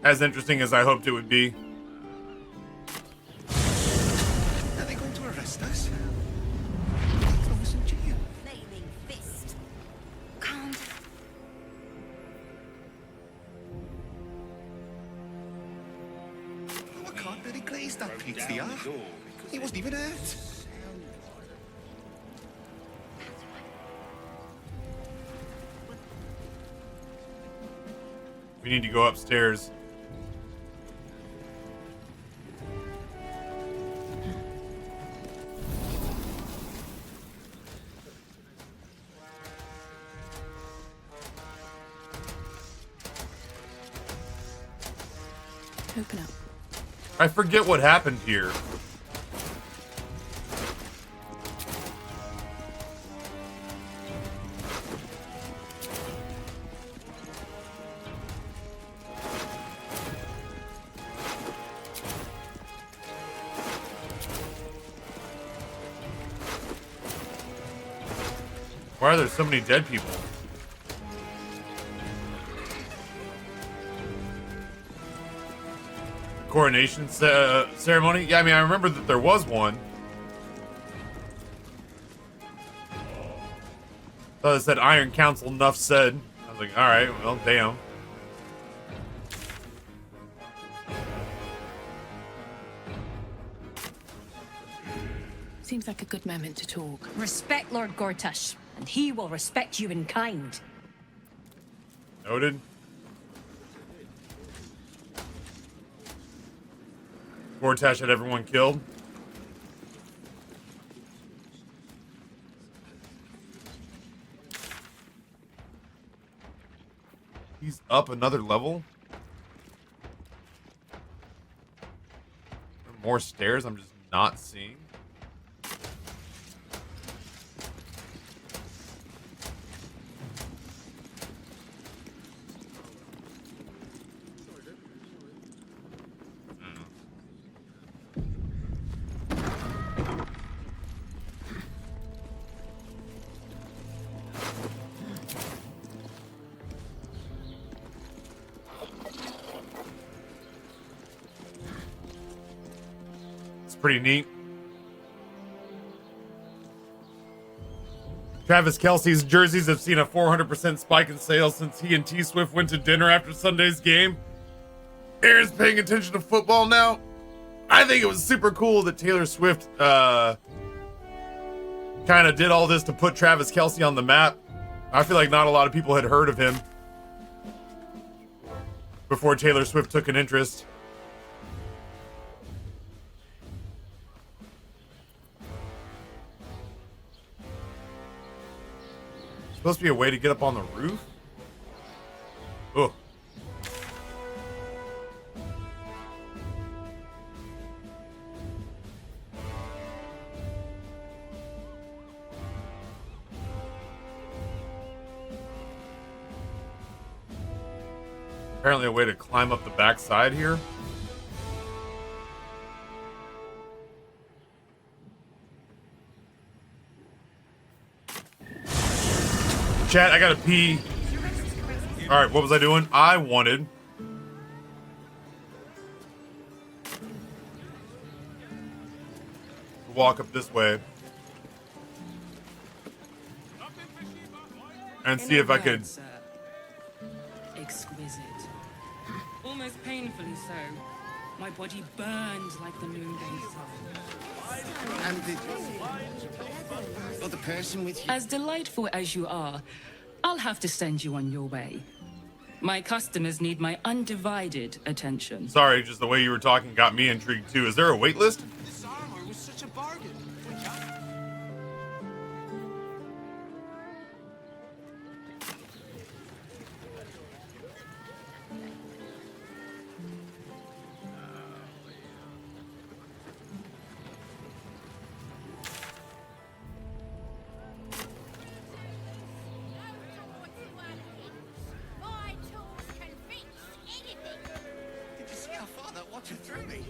as interesting as I hoped it would be. Are they going to arrest us? Throw us in jail. Flaming fist. Calm down. Oh, I can't really glaze that pizza. He wasn't even hurt. We need to go upstairs. Open up. I forget what happened here. Why are there so many dead people? Coronation ceremony? Yeah, I mean, I remember that there was one. Thought it said Iron Council, enough said. I was like, alright, well, damn. Seems like a good moment to talk. Respect Lord Gortash, and he will respect you in kind. Noted. Gortash had everyone killed. He's up another level? more stairs I'm just not seeing? Pretty neat. Travis Kelce's jerseys have seen a 400% spike in sales since he and T Swift went to dinner after Sunday's game. Aaron's paying attention to football now. I think it was super cool that Taylor Swift kind of did all this to put Travis Kelce on the map. I feel like not a lot of people had heard of him before Taylor Swift took an interest. Supposed to be a way to get up on the roof? Oh. Apparently a way to climb up the backside here. Chat, I gotta pee. All right, what was I doing? I wanted to walk up this way and see if I could. Exquisite. Almost painfully so. My body burned like the noonday sun. And the other person with you? As delightful as you are, I'll have to send you on your way. My customers need my undivided attention. Sorry, just the way you were talking got me intrigued too. Is there a wait list? This armor was such a bargain. Did you see how far that water threw me?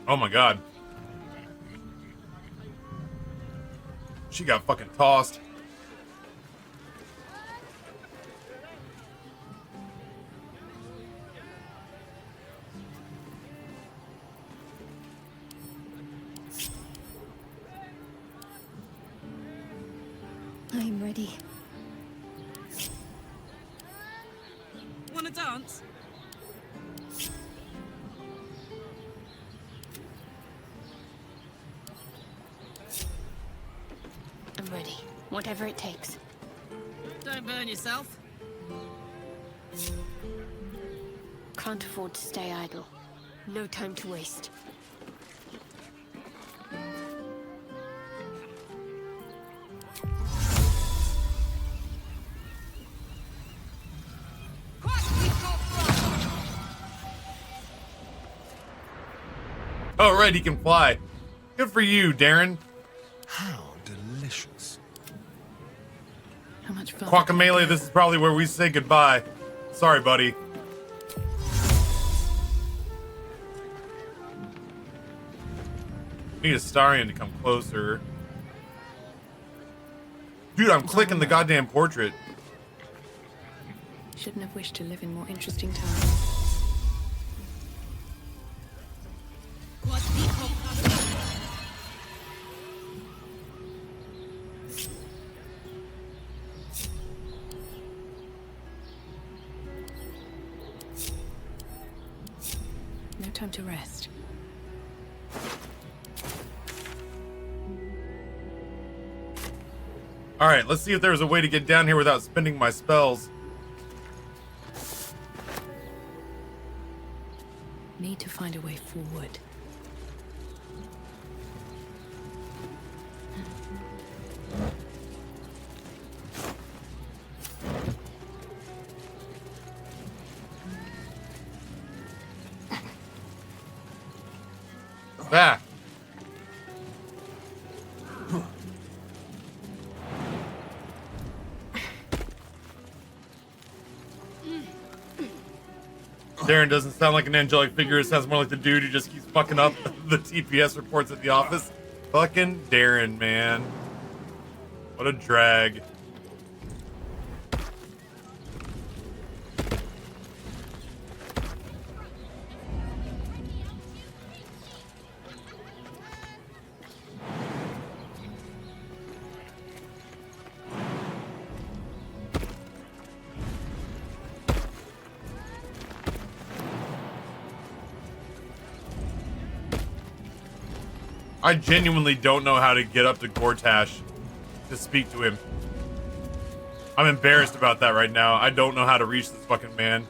Oh my god. She got fucking tossed. I'm ready. Wanna dance? I'm ready. Whatever it takes. Don't burn yourself. Can't afford to stay idle. No time to waste. Oh, right, he can fly. Good for you, Darren. How delicious. How much fun? Guacamole, this is probably where we say goodbye. Sorry, buddy. Need Astarion to come closer. Dude, I'm clicking the goddamn portrait. Shouldn't have wished to live in more interesting times. No time to rest. All right, let's see if there's a way to get down here without spending my spells. Need to find a way forward. back. Darren doesn't sound like an angelic figure. It sounds more like the dude who just keeps fucking up the TPS reports at the office. Fucking Darren, man. What a drag. I genuinely don't know how to get up to Gortash to speak to him. I'm embarrassed about that right now. I don't know how to reach this fucking man.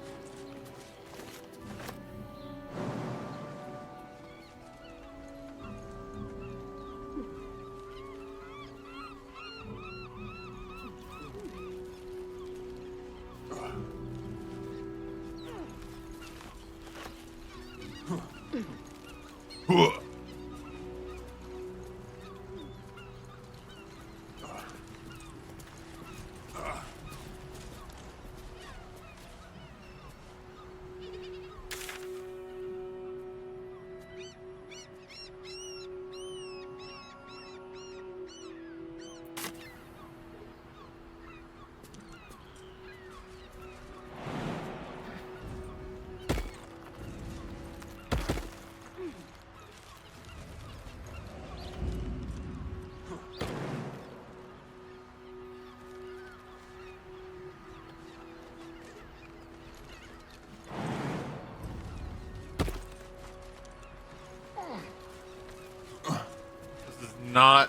Not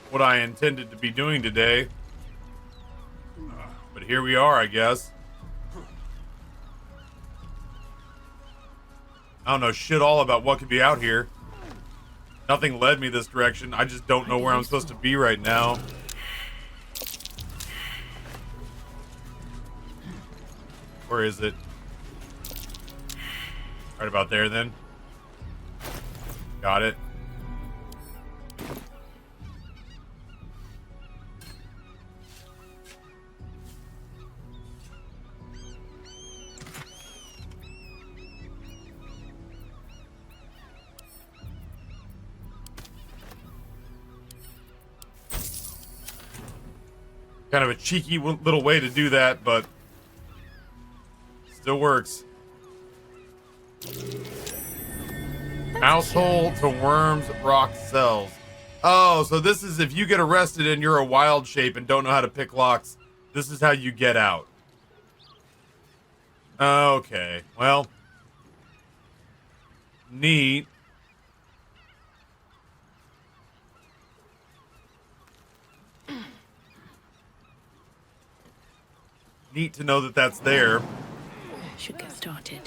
what I intended to be doing today. But here we are, I guess. I don't know shit all about what could be out here. Nothing led me this direction. I just don't know where I'm supposed to be right now. Where is it? Right about there, then. Got it. Kind of a cheeky little way to do that, but still works. Mousehole to Worms Rock Cells. Oh, so this is if you get arrested and you're a wild shape and don't know how to pick locks, this is how you get out. Okay, well. Neat. Neat to know that that's there. Should get started.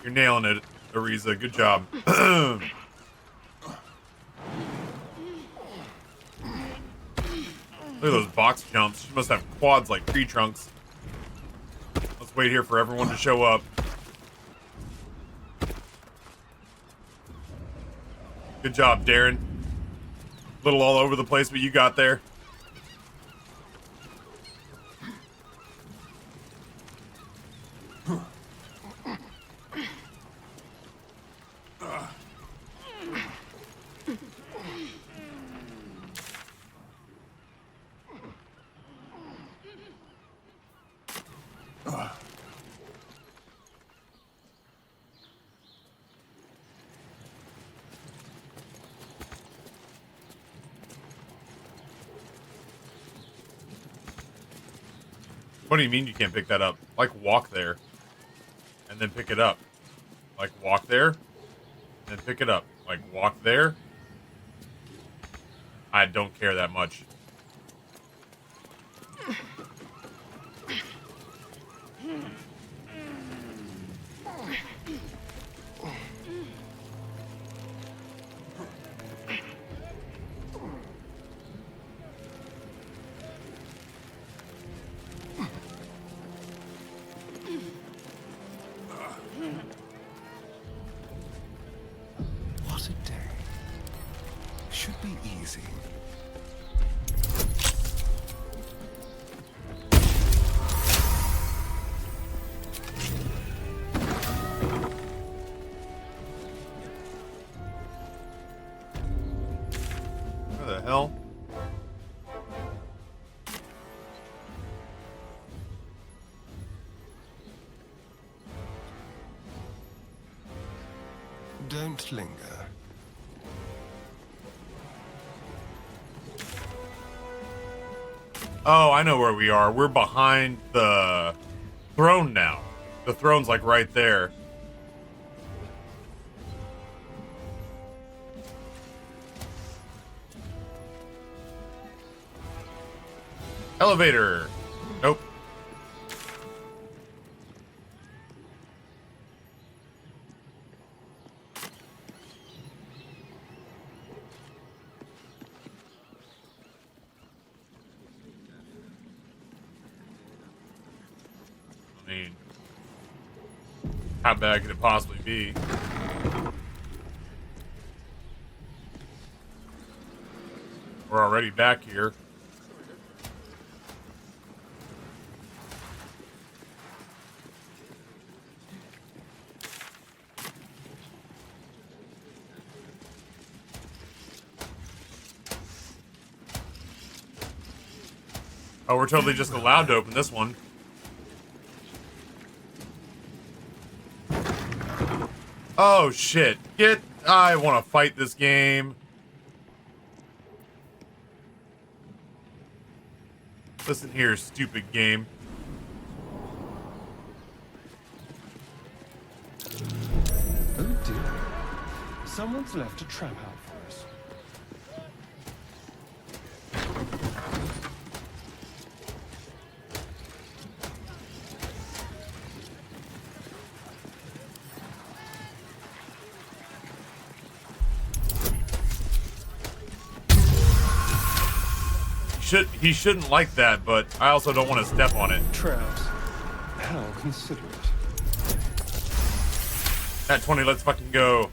You're nailing it, Ariza. Good job. Look at those box jumps. She must have quads like tree trunks. Let's wait here for everyone to show up. Good job, Darren. Little all over the place, but you got there. What do you mean you can't pick that up? Like, walk there. And then pick it up. Like, walk there. And then pick it up. Like, walk there. I don't care that much. easy. Where the hell? Don't linger. Oh, I know where we are. We're behind the throne now. The throne's like right there. Elevator. Nope. I mean, how bad could it possibly be? We're already back here. Oh, we're totally just allowed to open this one. Oh, shit. I want to fight this game. Listen here, stupid game. Oh dear. Someone's left a trap out for us. He shouldn't like that, but I also don't want to step on it. Traps. How considerate. At 20, let's fucking go.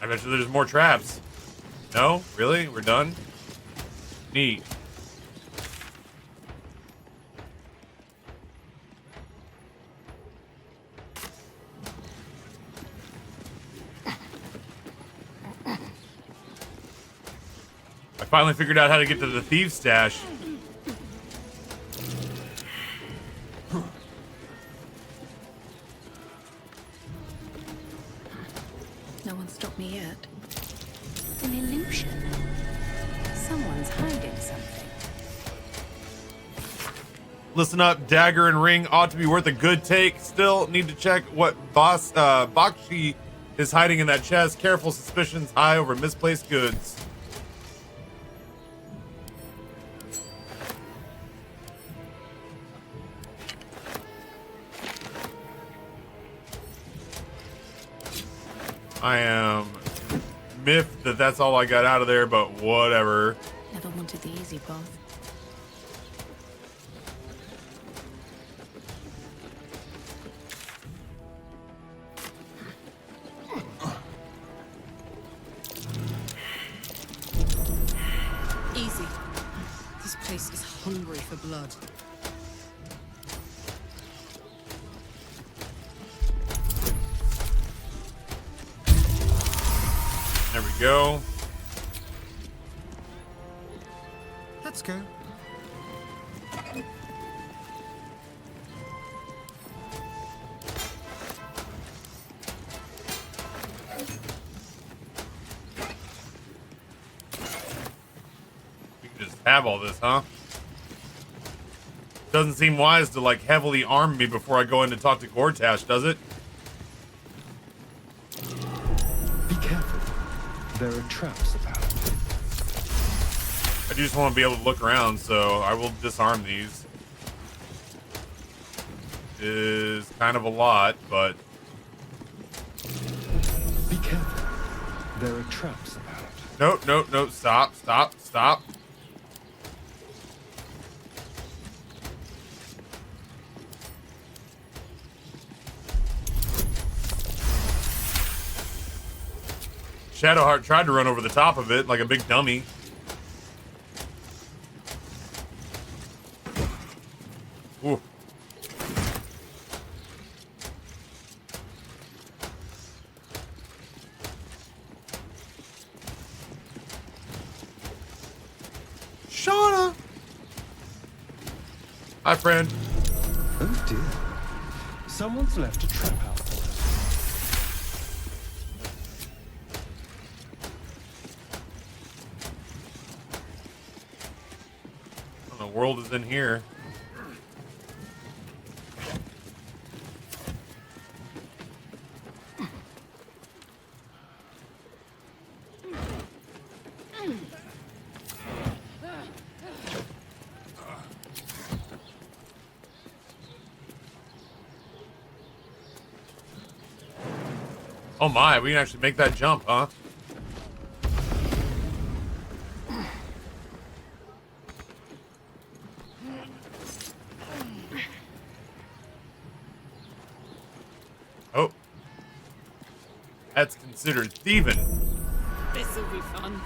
I bet you there's more traps. No? Really? We're done? Neat. I finally figured out how to get to the thieves' stash. No one stopped me yet. An illusion. Someone's hiding something. Listen up, dagger and ring ought to be worth a good take. Still need to check what Bakshi is hiding in that chest. Careful suspicions high over misplaced goods. I am miffed that that's all I got out of there, but whatever. Never wanted the easy path. Easy. This place is hungry for blood. There we go. Let's go. We can just have all this, huh? Doesn't seem wise to like heavily arm me before I go in to talk to Gortash, does it? Be careful. There are traps about. I just want to be able to look around, so I will disarm these. Is kind of a lot, but Be careful. There are traps about. nope, nope, nope. Stop, stop, stop. Shadowheart tried to run over the top of it like a big dummy. Ooh. Shauna! Hi, friend. Oh dear. Someone's left a trap out for us. What in the world is in here? Oh my, we can actually make that jump, huh? Oh. That's considered thieving. This'll be fun.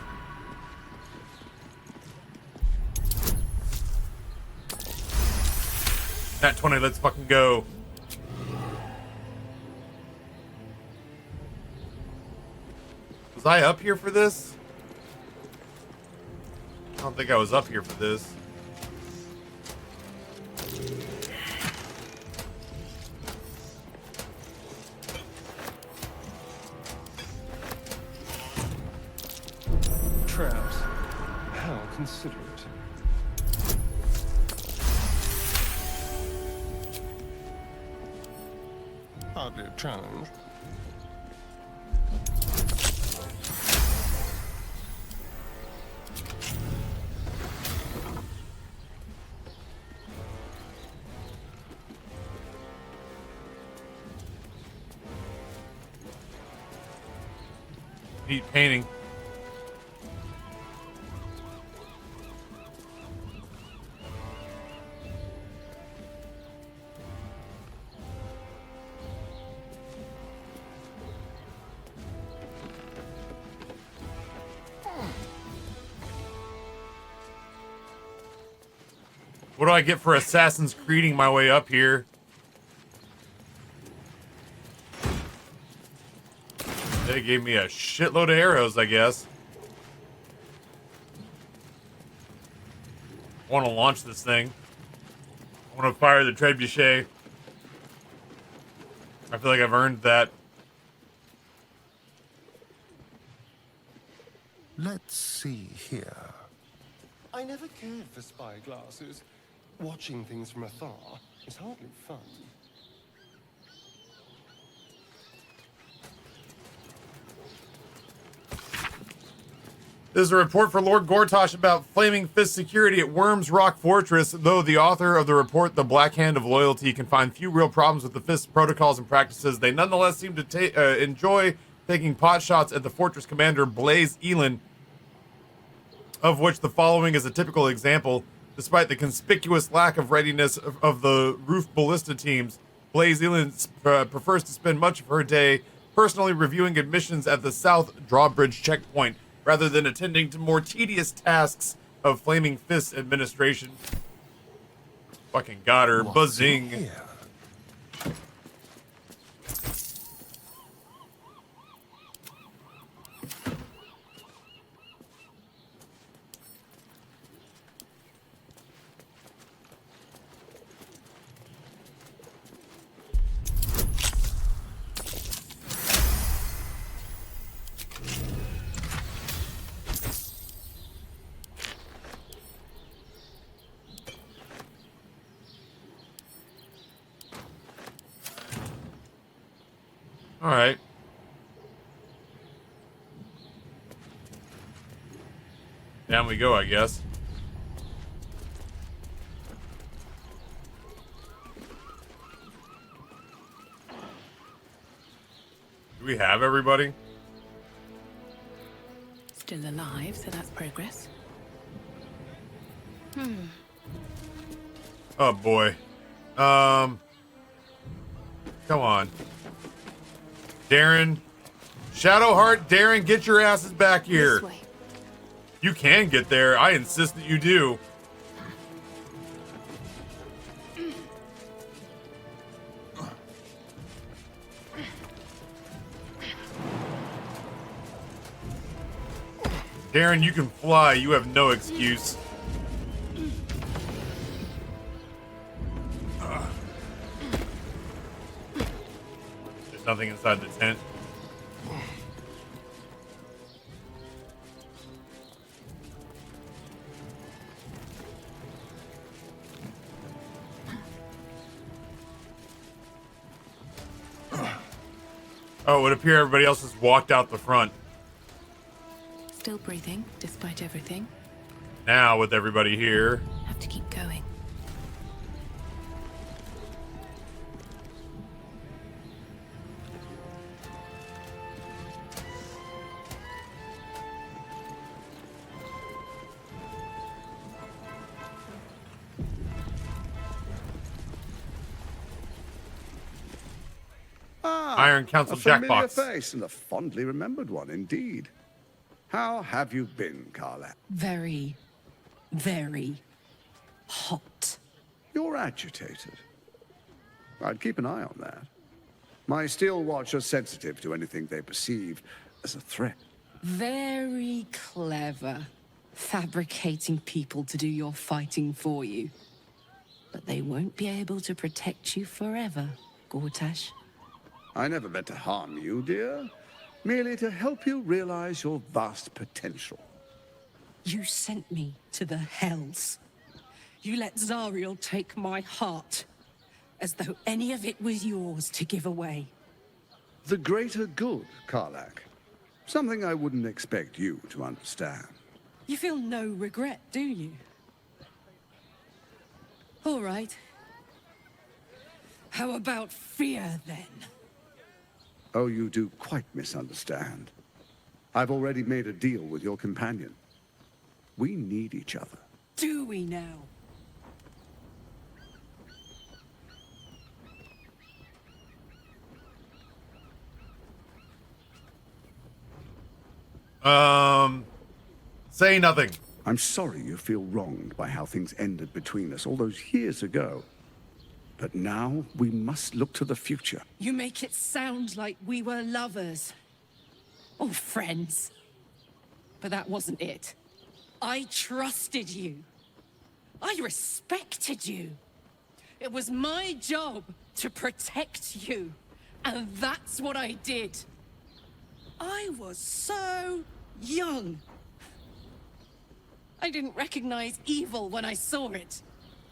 Nat 20, let's fucking go. Was I up here for this? I don't think I was up here for this. Traps. How considerate. Hardly a challenge. Neat painting. What do I get for Assassin's Creeding my way up here? They gave me a shitload of arrows, I guess. I want to launch this thing. I want to fire the trebuchet. I feel like I've earned that. Let's see here. I never cared for spy glasses. Watching things from afar is hardly fun. There's a report for Lord Gortosh about Flaming Fist security at Worms Rock Fortress, though the author of the report, the Black Hand of Loyalty, can find few real problems with the Fist's protocols and practices. They nonetheless seem to enjoy taking pot shots at the fortress commander, Blaze Elin, of which the following is a typical example. Despite the conspicuous lack of readiness of the roof ballista teams, Blaze Elin prefers to spend much of her day personally reviewing admissions at the South Drawbridge checkpoint, rather than attending to more tedious tasks of Flaming Fist administration. Fucking got her. Buzzing. All right. Down we go, I guess. Do we have everybody? Still alive, so that's progress. Oh boy. Come on. Darren, Shadowheart, Darren, get your asses back here. This way. You can get there. I insist that you do. Darren, you can fly. You have no excuse. There's nothing inside the tent. Oh, it would appear everybody else has walked out the front. Still breathing, despite everything. Now, with everybody here. Have to keep going. Iron Council a familiar jackbox. face and a fondly remembered one, indeed. How have you been, Karlach? Very, very hot. You're agitated. I'd keep an eye on that. My steel watch are sensitive to anything they perceive as a threat. Very clever. Fabricating people to do your fighting for you. But they won't be able to protect you forever, Gortash. I never meant to harm you, dear. Merely to help you realize your vast potential. You sent me to the Hells. You let Zariel take my heart, as though any of it was yours to give away. The greater good, Karlach. Something I wouldn't expect you to understand. You feel no regret, do you? All right. How about fear, then? Oh, you do quite misunderstand. I've already made a deal with your companion. We need each other. Do we now? Say nothing. I'm sorry you feel wronged by how things ended between us all those years ago. But now we must look to the future. You make it sound like we were lovers. Or friends. But that wasn't it. I trusted you. I respected you. It was my job to protect you. And that's what I did. I was so young. I didn't recognize evil when I saw it.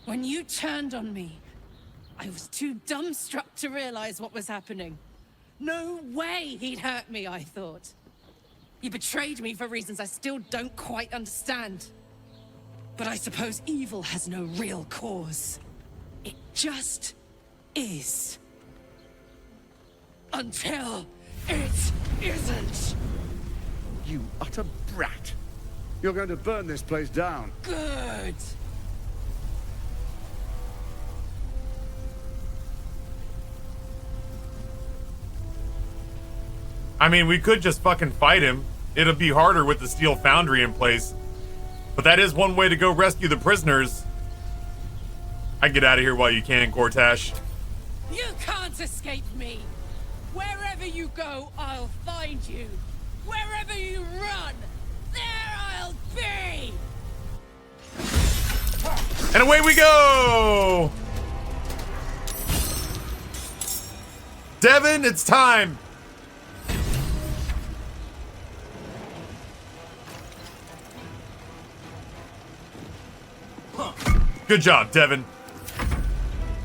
When you turned on me, I was too dumbstruck to realize what was happening. No way he'd hurt me, I thought. He betrayed me for reasons I still don't quite understand. But I suppose evil has no real cause. It just is. Until it isn't. You utter brat. You're going to burn this place down. Good. I mean, we could just fucking fight him. It'll be harder with the steel foundry in place. But that is one way to go rescue the prisoners. I get out of here while you can, Gortash. You can't escape me. Wherever you go, I'll find you. Wherever you run, there I'll be. And away we go! Devin, it's time! Good job, Devin.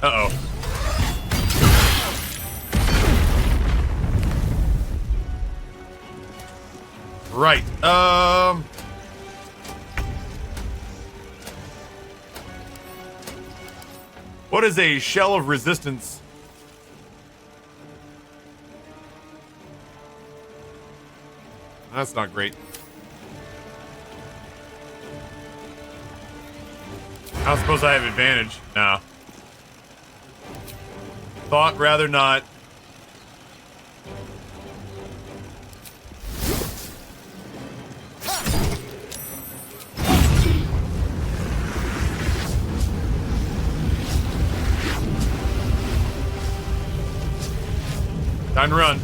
Uh-oh. Right, what is a shell of resistance? That's not great. I don't suppose I have advantage. No. Thought rather not. Time to run.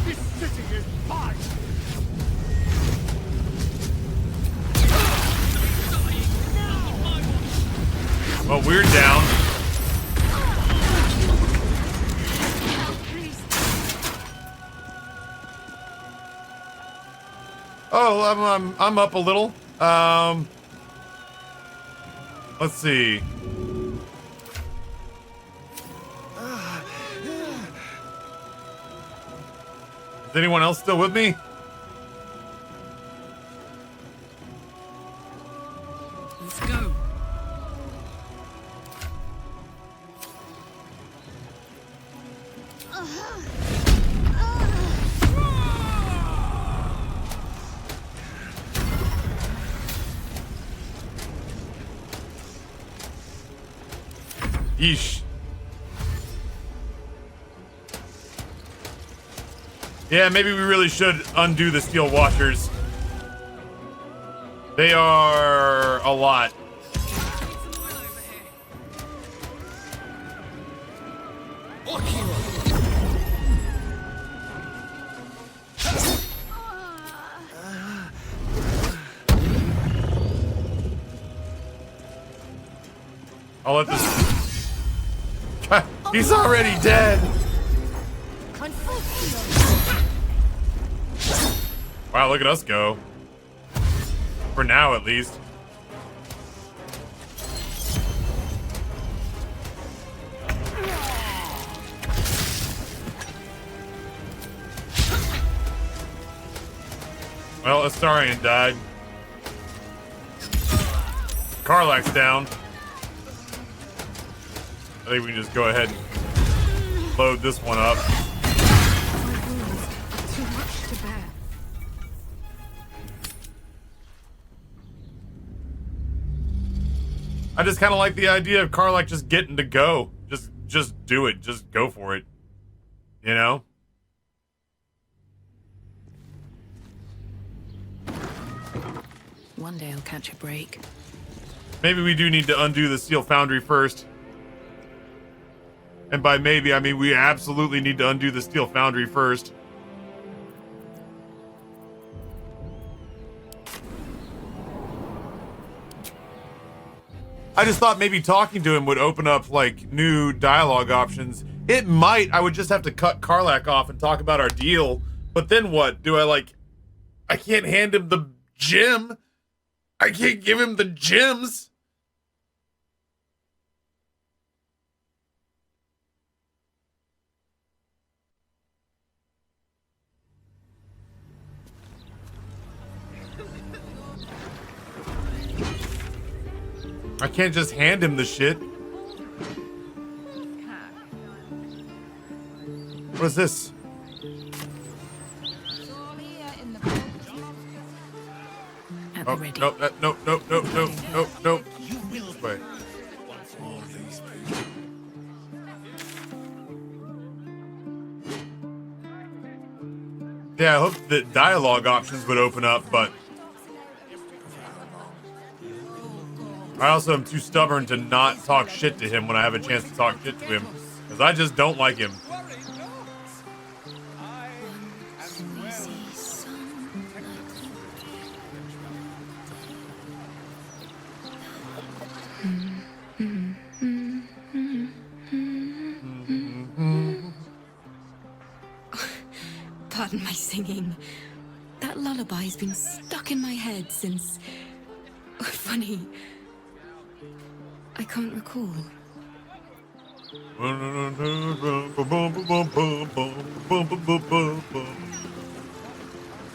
This city is mine! Well, we're down. Oh, I'm up a little. Let's see. Is anyone else still with me? Let's go. Yeesh. Yeah, maybe we really should undo the steel washers. They are a lot. I'll let this... He's already dead! Wow, look at us go. For now, at least. Well, Astarion died. Karlach's down. I think we can just go ahead and load this one up. Too much to bear. I just kind of like the idea of Karlach just getting to go. Just do it. Just go for it. You know? One day I'll catch a break. Maybe we do need to undo the steel foundry first. And by maybe, I mean we absolutely need to undo the steel foundry first. I just thought maybe talking to him would open up, like, new dialogue options. It might. I would just have to cut Karlach off and talk about our deal. But then what? Do I, like... I can't hand him the gem. I can't give him the gems. I can't just hand him the shit. What is this? Oh, no. This way. Yeah, I hope that dialogue options would open up, but I also am too stubborn to not talk shit to him when I have a chance to talk shit to him, because I just don't like him. Pardon my singing. That lullaby's been stuck in my head since... Funny. I can't recall. I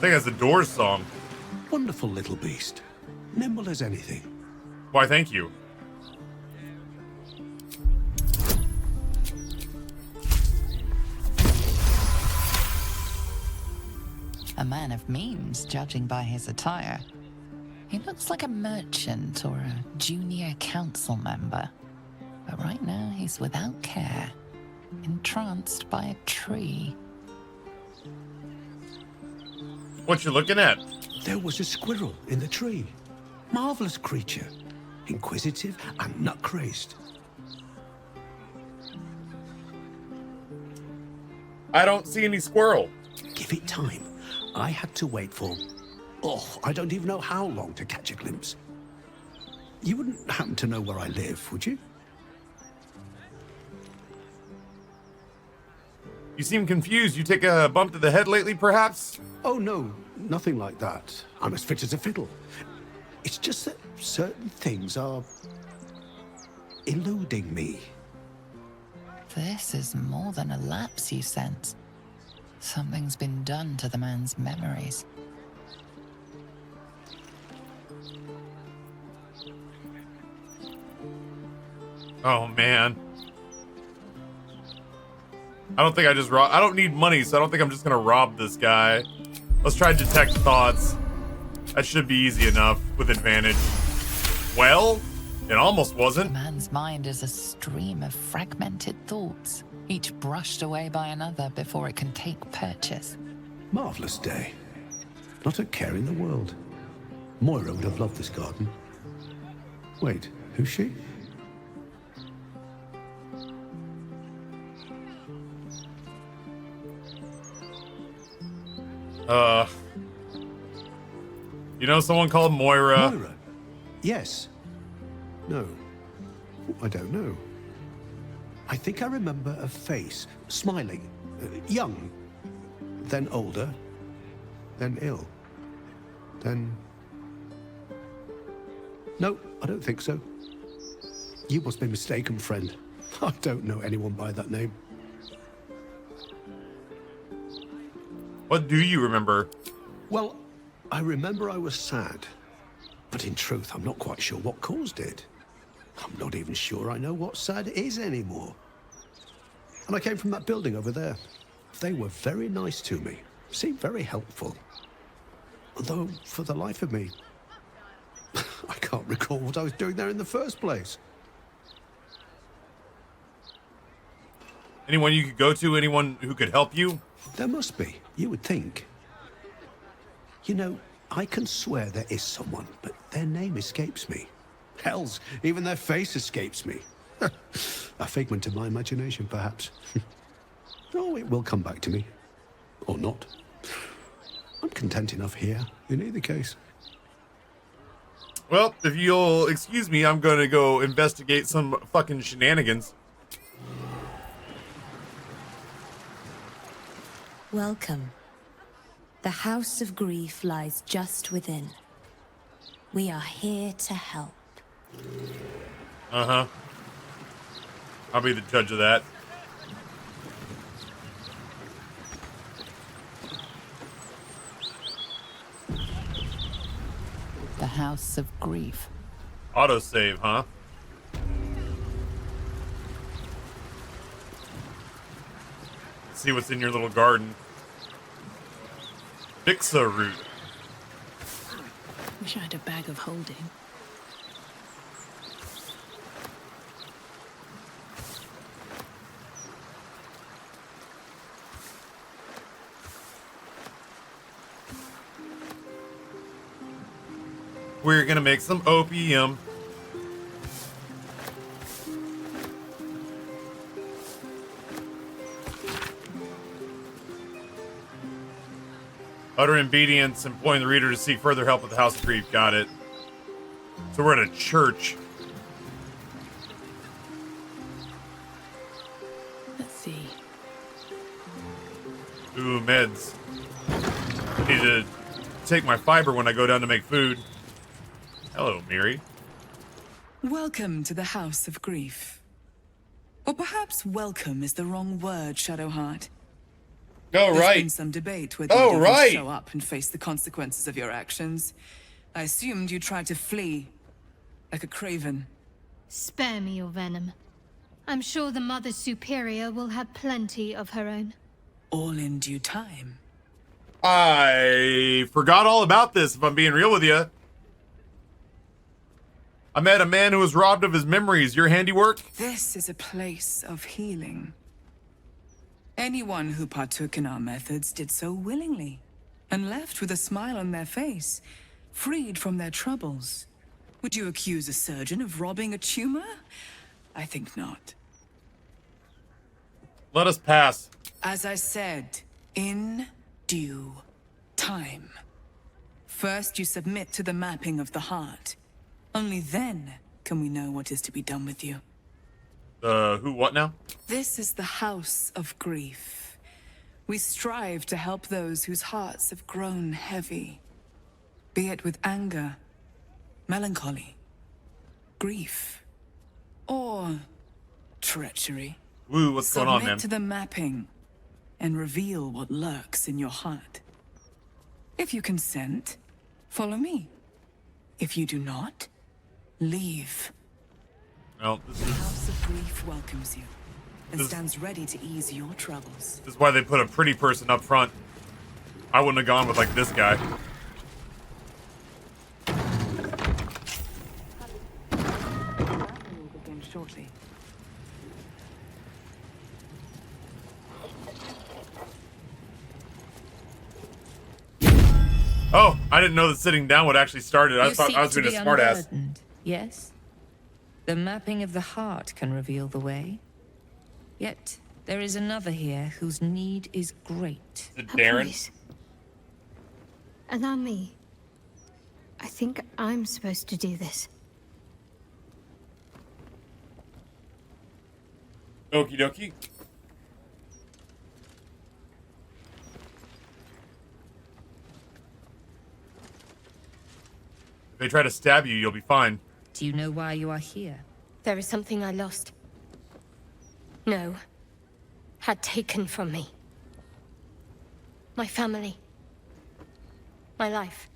think that's the Doors song. Wonderful little beast. Nimble as anything. Why, thank you. A man of means, judging by his attire. He looks like a merchant or a junior council member. But right now, he's without care. entranced by a tree. What you looking at? There was a squirrel in the tree. Marvelous creature. Inquisitive and nut-crazed. I don't see any squirrel. Give it time. I had to wait for, I don't even know how long to catch a glimpse. You wouldn't happen to know where I live, would you? You seem confused. You take a bump to the head lately, perhaps? Oh, no, nothing like that. I'm as fit as a fiddle. It's just that certain things are eluding me. This is more than a lapse, you sense. Something's been done to the man's memories. Oh, man. I don't think I just I don't need money, so I don't think I'm just gonna rob this guy. Let's try detect thoughts. That should be easy enough with advantage. Well, it almost wasn't. The man's mind is a stream of fragmented thoughts, each brushed away by another before it can take purchase. Marvelous day. Not a care in the world. Moira would have loved this garden. Wait, who's she? You know someone called Moira? Moira? Yes. No. I don't know. I think I remember a face, smiling, young, then older, then ill, then... No, I don't think so. You must be mistaken, friend. I don't know anyone by that name. What do you remember? Well, I remember I was sad. But in truth, I'm not quite sure what caused it. I'm not even sure I know what sad is anymore. And I came from that building over there. They were very nice to me. Seemed very helpful. Although, for the life of me, I can't recall what I was doing there in the first place. Anyone you could go to? Anyone who could help you? There must be. You would think. You know, I can swear there is someone, but their name escapes me. Hells, even their face escapes me. A figment of my imagination, perhaps. Oh, it will come back to me. Or not. I'm content enough here, in either case. Well, if you'll excuse me, I'm gonna go investigate some fucking shenanigans. Welcome. The House of Grief lies just within. We are here to help. Uh-huh. I'll be the judge of that. The House of Grief. Autosave, huh? See what's in your little garden. Fixa root. Wish I had a bag of holding. We're gonna make some opium. Utter obedience, employing the reader to seek further help with the House of Grief. Got it. So we're at a church. Let's see. Ooh, meds. Need to take my fiber when I go down to make food. Hello, Miri. Welcome to the House of Grief. Or perhaps welcome is the wrong word, Shadowheart. Oh, There's right. been some debate whether Oh, you right. show up and face the consequences of your actions. I assumed you tried to flee, like a craven. Spare me your venom. I'm sure the Mother Superior will have plenty of her own. All in due time. I forgot all about this, if I'm being real with you. I met a man who was robbed of his memories. Your handiwork? This is a place of healing. Anyone who partook in our methods did so willingly, and left with a smile on their face, freed from their troubles. Would you accuse a surgeon of robbing a tumor? I think not. Let us pass. As I said, in due time. First, you submit to the mapping of the heart. Only then can we know what is to be done with you. Who, what now? This is the House of Grief. We strive to help those whose hearts have grown heavy. Be it with anger, melancholy, grief, or treachery. Woo, what's going on, man? Submit to the mapping and reveal what lurks in your heart. If you consent, follow me. If you do not, leave. Well, The House of Grief welcomes you and stands ready to ease your troubles. This is why they put a pretty person up front. I wouldn't have gone with, like, this guy. Begin shortly. Oh, I didn't know that sitting down would actually start it. I You thought I was seek being to a be smartass. unburdened, yes? The mapping of the heart can reveal the way. Yet, there is another here whose need is great. Is it Darren? Please. Allow me. I think I'm supposed to do this. Okie dokie. If they try to stab you, you'll be fine. Do you know why you are here? There is something I lost. No. Had taken from me. My family. My life.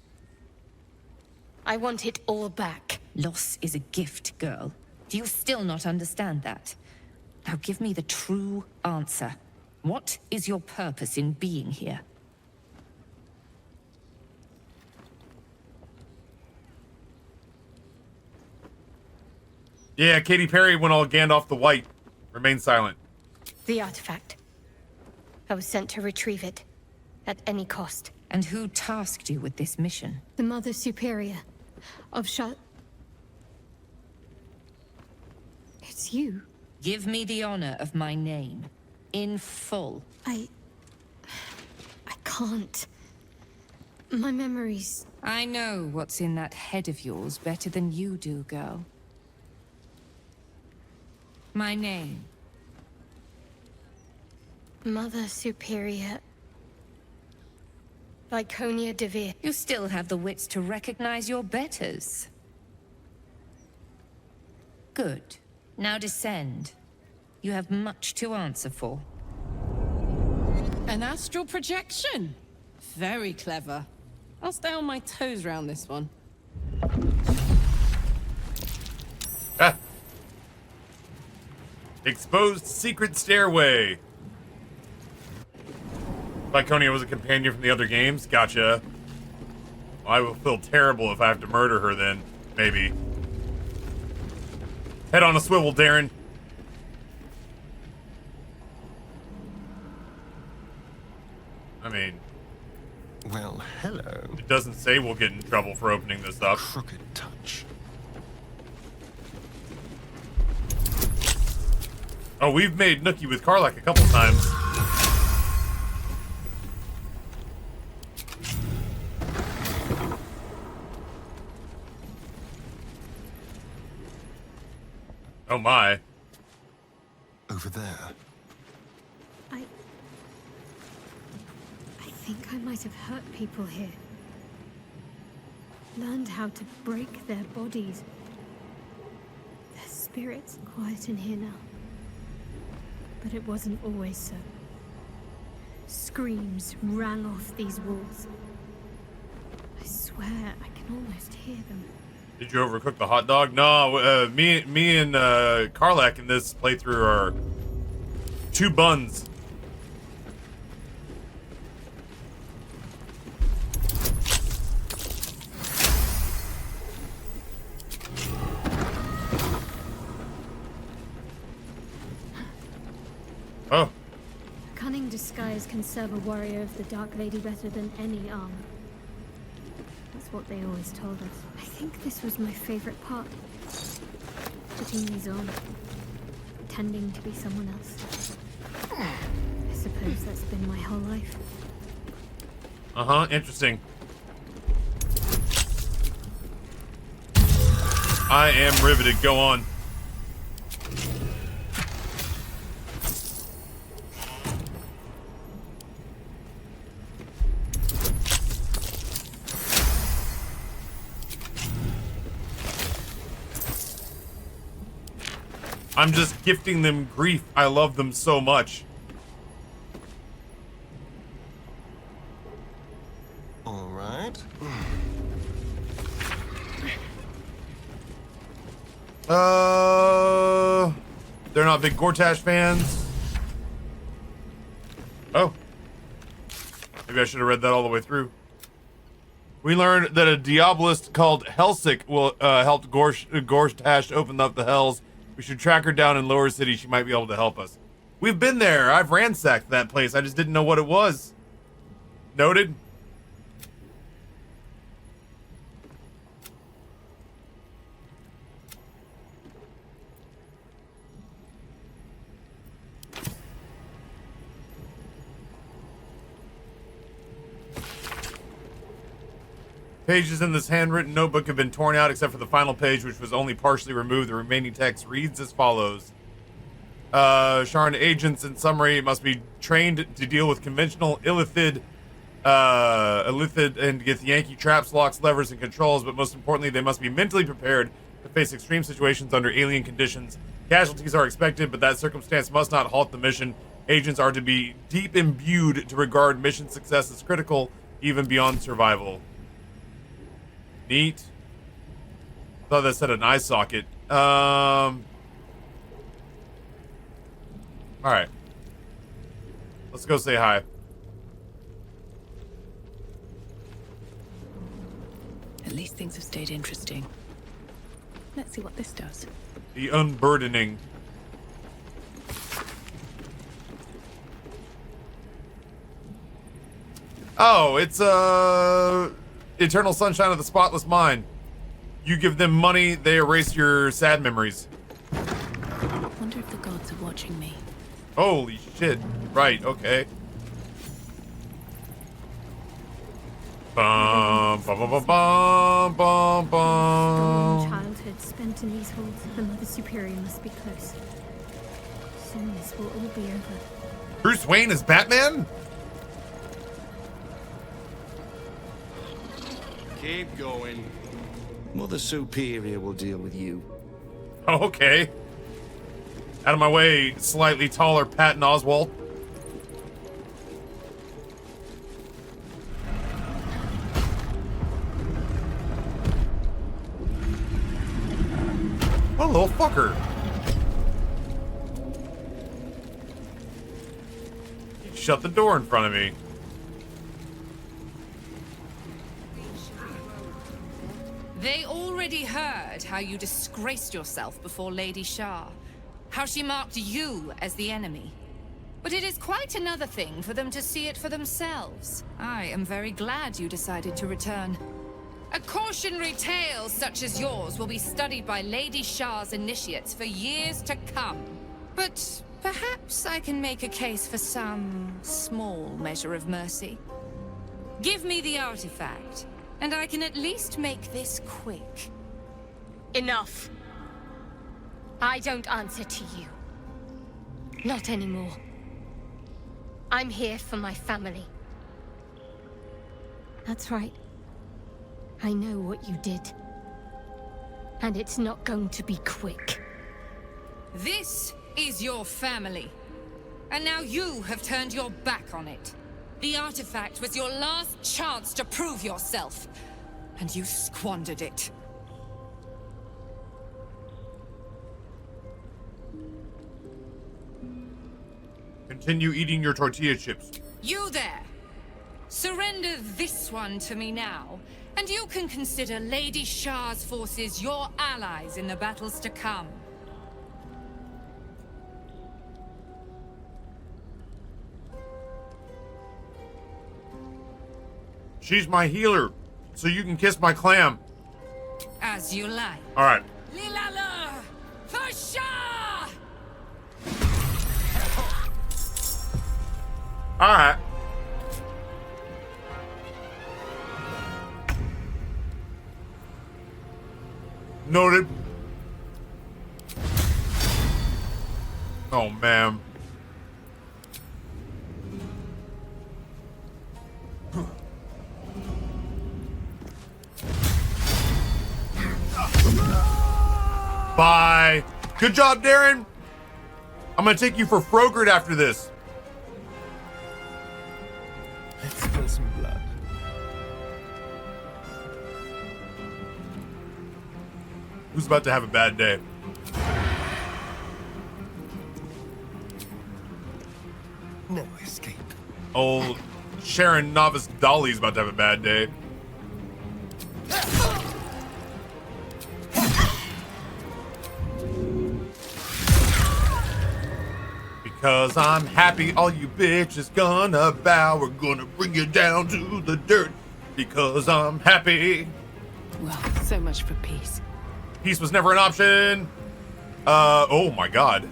I want it all back. Loss is a gift, girl. Do you still not understand that? Now give me the true answer. What is your purpose in being here? Yeah, Katy Perry went all Gandalf the White. Remain silent. The artifact. I was sent to retrieve it. At any cost. And who tasked you with this mission? The Mother Superior of It's you. Give me the honor of my name. In full. I can't. My memories... I know what's in that head of yours better than you do, girl. My name. Mother Superior... Lyconia Devere. You still have the wits to recognize your betters. Good. Now descend. You have much to answer for. An astral projection? Very clever. I'll stay on my toes around this one. Ah. Exposed secret stairway. Lyconia was a companion from the other games? Gotcha. Well, I will feel terrible if I have to murder her then. Maybe. Head on a swivel, Darren. I mean... Well, hello. It doesn't say we'll get in trouble for opening this up. Crooked touch. Oh, we've made Nookie with Karlak a couple times. Oh my. Over there. I think I might have hurt people here. Learned how to break their bodies. Their spirits quiet in here now. But it wasn't always so. Screams rang off these walls. I swear I can almost hear them. Did you overcook the hot dog? No, me and Karlak in this playthrough are 2 buns. Oh. cunning disguise can serve a warrior of the Dark Lady better than any armor. That's what they always told us. I think this was my favorite part. Putting these on. Pretending to be someone else. I suppose that's been my whole life. Uh-huh, interesting. I am riveted. Go on. I'm just gifting them grief. I love them so much. All right. They're not big Gortash fans. Oh. Maybe I should have read that all the way through. We learned that a Diabolist called Helsik will help Gortash open up the Hells. We should track her down in Lower City. She might be able to help us. We've been there. I've ransacked that place. I just didn't know what it was. Noted. Pages in this handwritten notebook have been torn out except for the final page, which was only partially removed. The remaining text reads as follows. Sharn agents, in summary, must be trained to deal with conventional illithid and get Yankee traps, locks, levers, and controls, but most importantly, they must be mentally prepared to face extreme situations under alien conditions. Casualties are expected, but that circumstance must not halt the mission. Agents are to be deep imbued to regard mission success as critical, even beyond survival. Neat. Thought that said an eye socket. Alright. Let's go say hi. At least things have stayed interesting. Let's see what this does. The unburdening. Oh, it's Eternal Sunshine of the Spotless Mind. You give them money, they erase your sad memories. Wonder if the gods are watching me. Holy shit. Right, okay. Bum, bum, bum, bum, bum, bum. Childhood spent in these halls. The Mother Superior must be close. Soon this will all be over. Bruce Wayne is Batman? Keep going. Mother Superior will deal with you. Oh, okay. Out of my way, slightly taller Patton Oswalt. What a little fucker. He shut the door in front of me. They already heard how you disgraced yourself before Lady Shah. How she marked you as the enemy. But it is quite another thing for them to see it for themselves. I am very glad you decided to return. A cautionary tale such as yours will be studied by Lady Shah's initiates for years to come. But perhaps I can make a case for some small measure of mercy. Give me the artifact, and I can at least make this quick. Enough. I don't answer to you. Not anymore. I'm here for my family. That's right. I know what you did. And it's not going to be quick. This is your family. And now you have turned your back on it. The artifact was your last chance to prove yourself. And you squandered it. Continue eating your tortilla chips. You there! Surrender this one to me now, and you can consider Lady Shah's forces your allies in the battles to come. She's my healer, so you can kiss my clam. As you like. All right. Lilala! For sure! All right. Noted. Oh, man. Bye. Good job, Darren. I'm gonna take you for Frogurt after this. Let's spill some blood. Who's about to have a bad day? No escape. Old Sharon Novice Dolly's about to have a bad day. Because I'm happy, all you bitches gonna bow. We're gonna bring you down to the dirt. Because I'm happy. Well, so much for peace. Peace was never an option. Oh my god.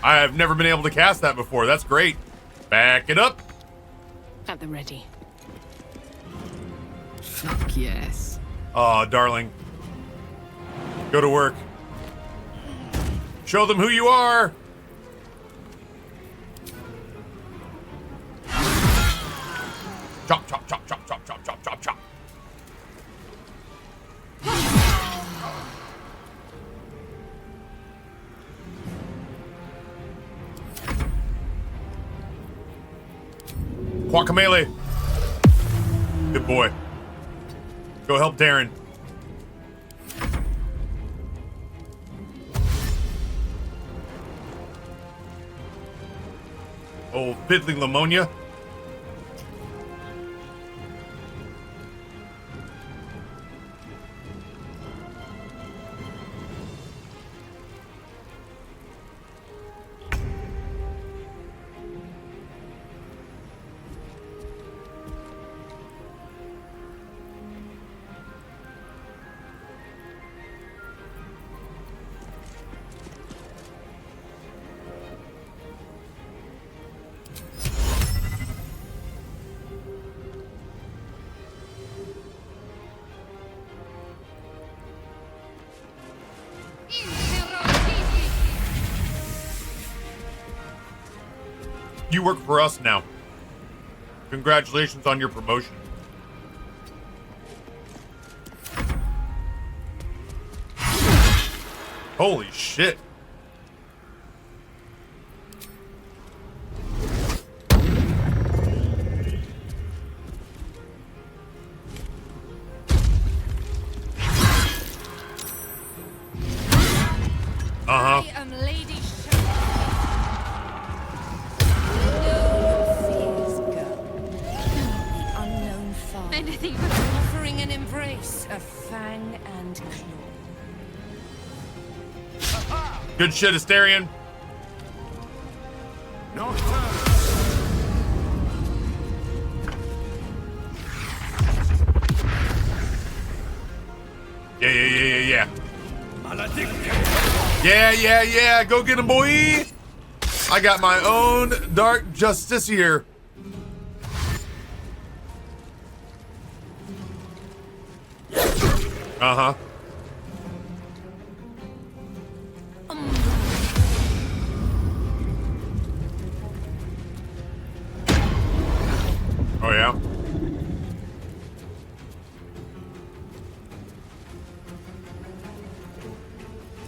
I have never been able to cast that before. That's great. Back it up. At the ready. Fuck yes. Aw, darling. Go to work. Show them who you are. Chop, chop, chop, chop, chop, chop, chop, chop, chop. Guacamole. Good boy. Go help Darren. Oh, fiddling Lamonia. You work for us now. Congratulations on your promotion. Holy shit. Uh-huh. I am Lady anything but offering an embrace of fang and claw. Good shit, Asterion. No Yeah. Yeah. Go get him, boy. I got my own Dark Justiciar. Uh-huh. Oh, yeah?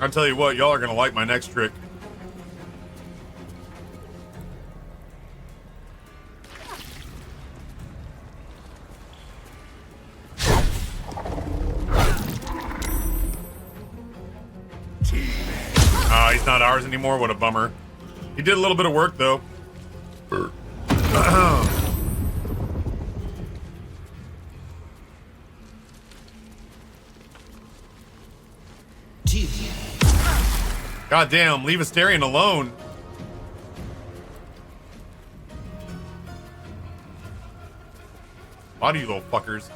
I'll tell you what, y'all are gonna like my next trick. He's not ours anymore. What a bummer. He did a little bit of work, though. Goddamn, leave Asterion alone. A lot of you little fuckers.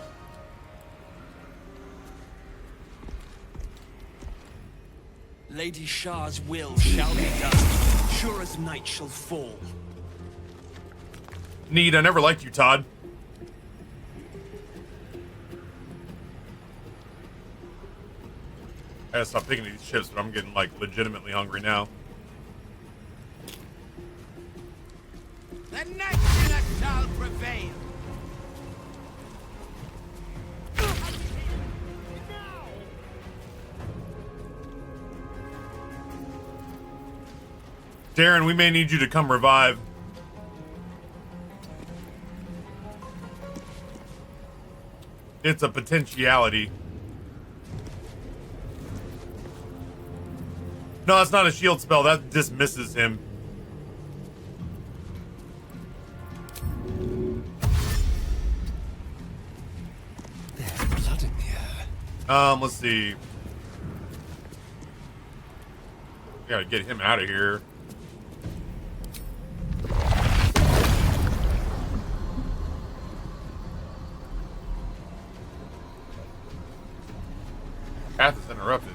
Lady Shah's will shall be done, sure as night shall fall. Need, I never liked you, Todd. I gotta stop picking these chips, but I'm getting, like, legitimately hungry now. The natural shall prevail. Darren, we may need you to come revive. It's a potentiality. No, that's not a shield spell. That dismisses him. There's blood in the air. Let's see. Gotta get him out of here. Path is interrupted.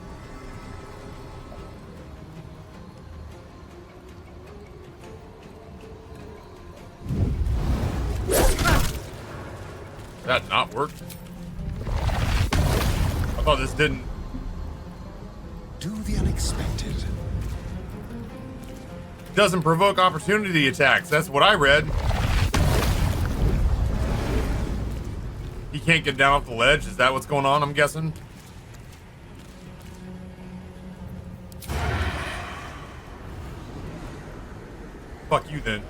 That not work? I thought this didn't. Do the unexpected. Doesn't provoke opportunity attacks. That's what I read. He can't get down off the ledge. Is that what's going on? I'm guessing. Fuck you then.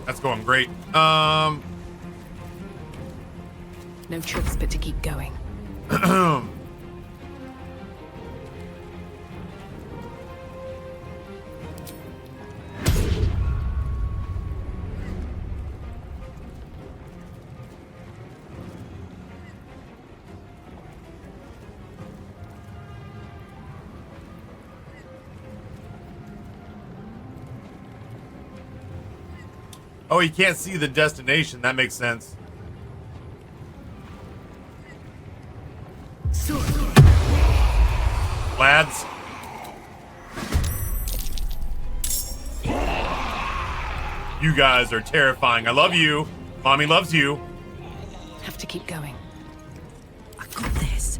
That's going great. No choice but to keep going. Oh, he can't see the destination. That makes sense. Lads. You guys are terrifying. I love you. Mommy loves you. Have to keep going. I got this.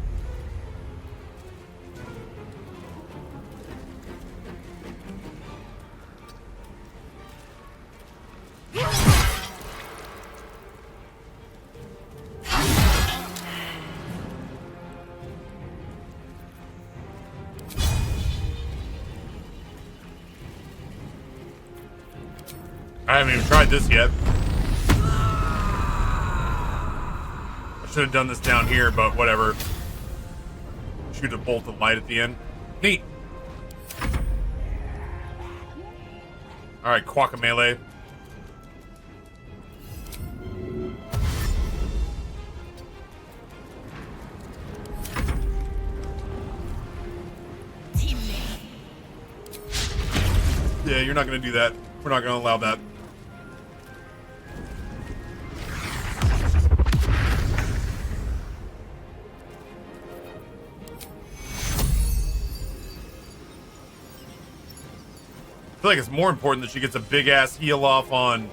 I haven't even tried this yet. I should have done this down here, but whatever. Shoot a bolt of light at the end. Neat. Alright, Quacamelee. Yeah, you're not gonna do that. We're not gonna allow that. I feel like it's more important that she gets a big ass heal off on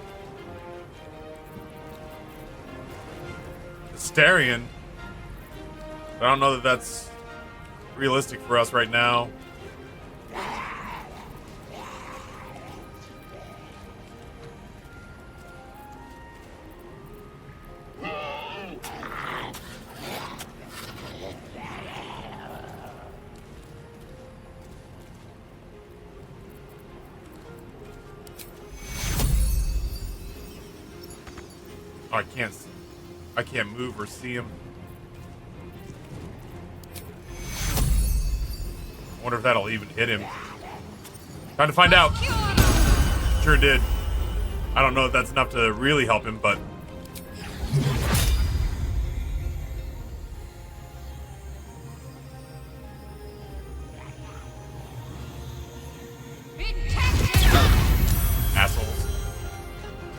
Asterion. But I don't know that that's realistic for us right now. Oh, I can't move or see him. I wonder if that'll even hit him. Time to find out. Sure did. I don't know if that's enough to really help him, but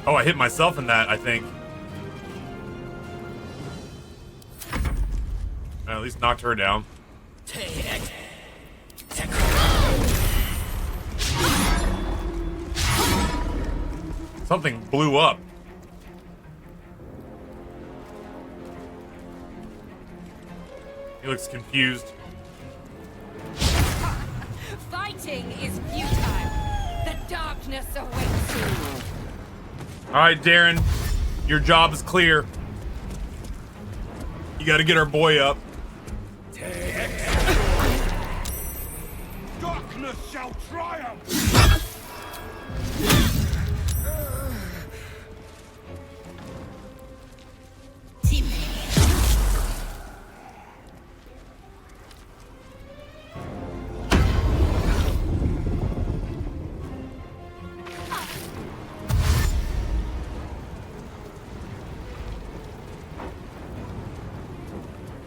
Oh, I hit myself in that, I think. I at least knocked her down. Something blew up. He looks confused. Fighting is futile. The darkness awaits you. All right, Darren, your job is clear. You got to get our boy up. Darkness shall triumph!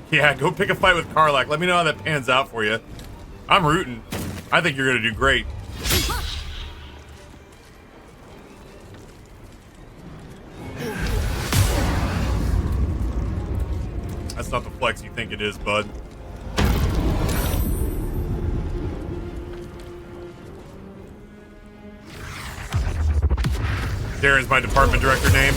Yeah, go pick a fight with Karlach. Let me know how that pans out for you. I'm rooting. I think you're going to do great. That's not the flex you think it is, bud. Darren's my department director name.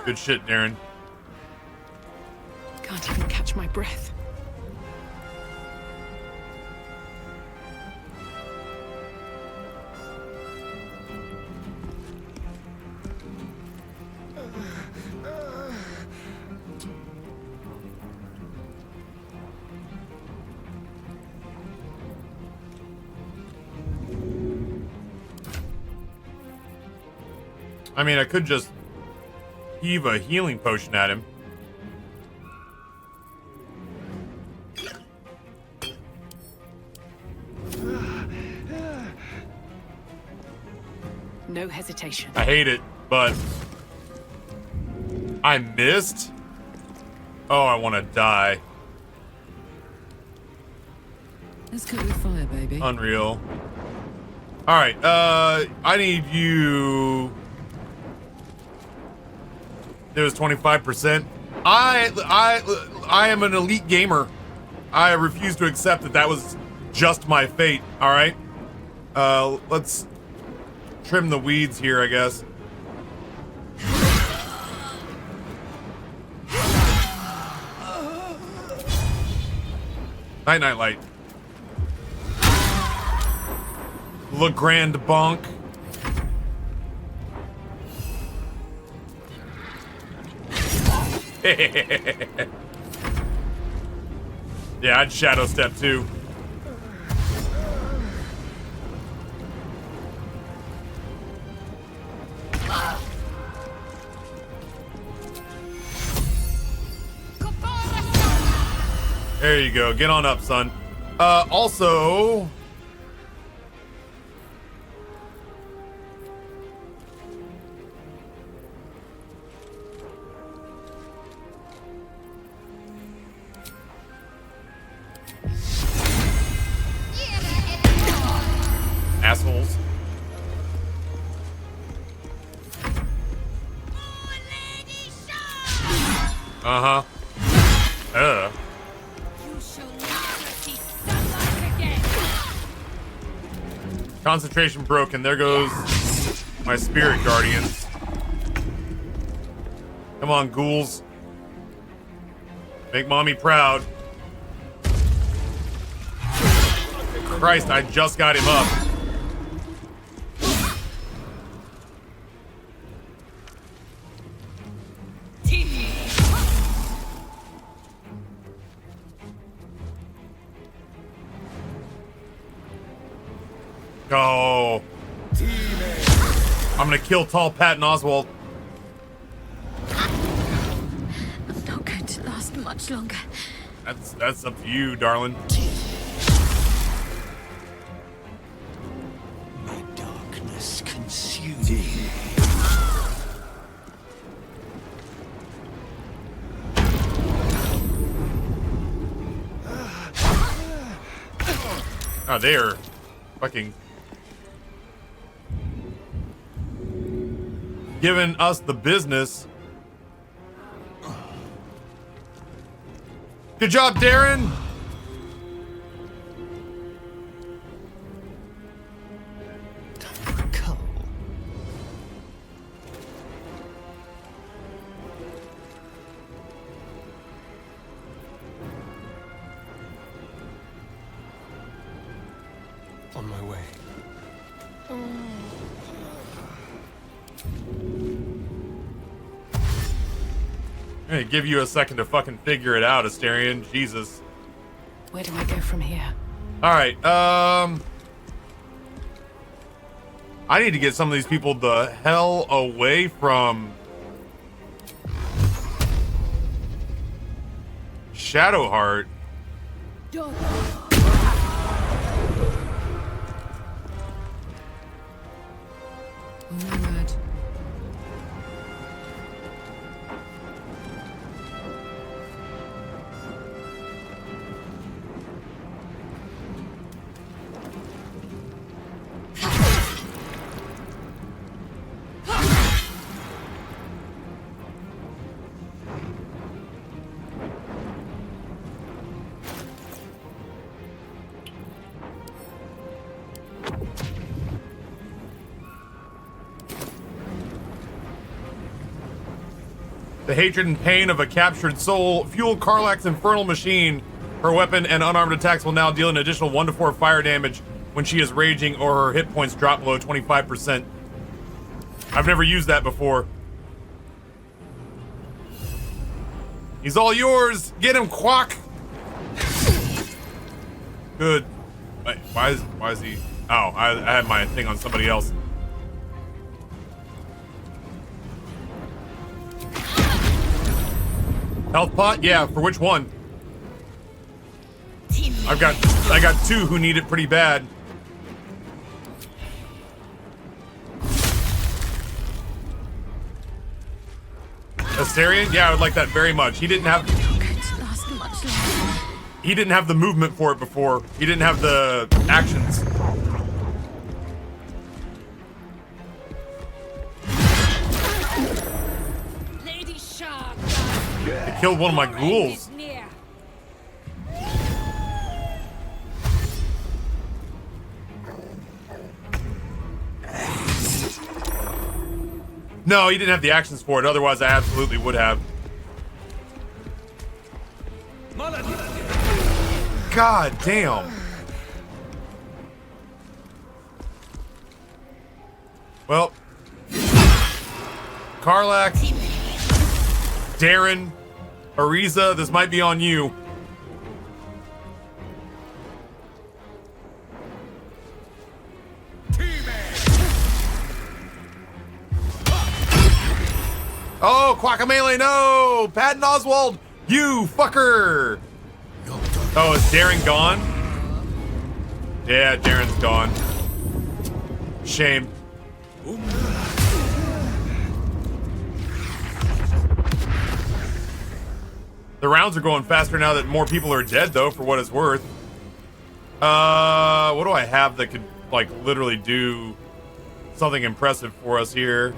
Good shit, Darren. Can't even catch my breath. I mean, I could just heave a healing potion at him. No hesitation. I hate it, but I missed. Oh, I want to die. Let's cook with fire, baby. Unreal. All right, I need you. It was 25%. I am an elite gamer. I refuse to accept that was just my fate. All right. Let's trim the weeds here, I guess. Night, night, light. Le Grand Bonk. Yeah, I'd shadow step too. There you go. Get on up, son. Also, assholes. Uh-huh. Concentration broken. There goes my spirit guardians. Come on, ghouls. Make mommy proud. Christ, I just got him up. Oh. I'm gonna kill tall Patton Oswalt. I'm not going to last much longer. That's up to you, darling. My darkness consumed. Oh, they are fucking giving us the business. Good job, Darren. On my way. I'm gonna give you a second to fucking figure it out, Asterion. Jesus. Where do I go from here? All right. I need to get some of these people the hell away from Shadowheart. Murmured. The hatred and pain of a captured soul fuel Karlach's infernal machine. Her weapon and unarmed attacks will now deal an additional 1 to 4 fire damage when she is raging or her hit points drop below 25%. I've never used that before. He's all yours. Get him, Quack. Good. Wait, why is he? Oh, I had my thing on somebody else. Health pot? Yeah, for which one? I got 2 who need it pretty bad. Asterion? Yeah, I would like that very much. He didn't have the movement for it before. He didn't have the actions. Lady Shark. It killed one of my ghouls. No, he didn't have the actions for it. Otherwise, I absolutely would have. God damn. Well, Karlach, Darren, Ariza, this might be on you. Oh, Quackamele, no! Patton Oswald, you fucker! Oh, is Darren gone? Yeah, Darren's gone. Shame. The rounds are going faster now that more people are dead, though, for what it's worth. What do I have that could, like, literally do something impressive for us here?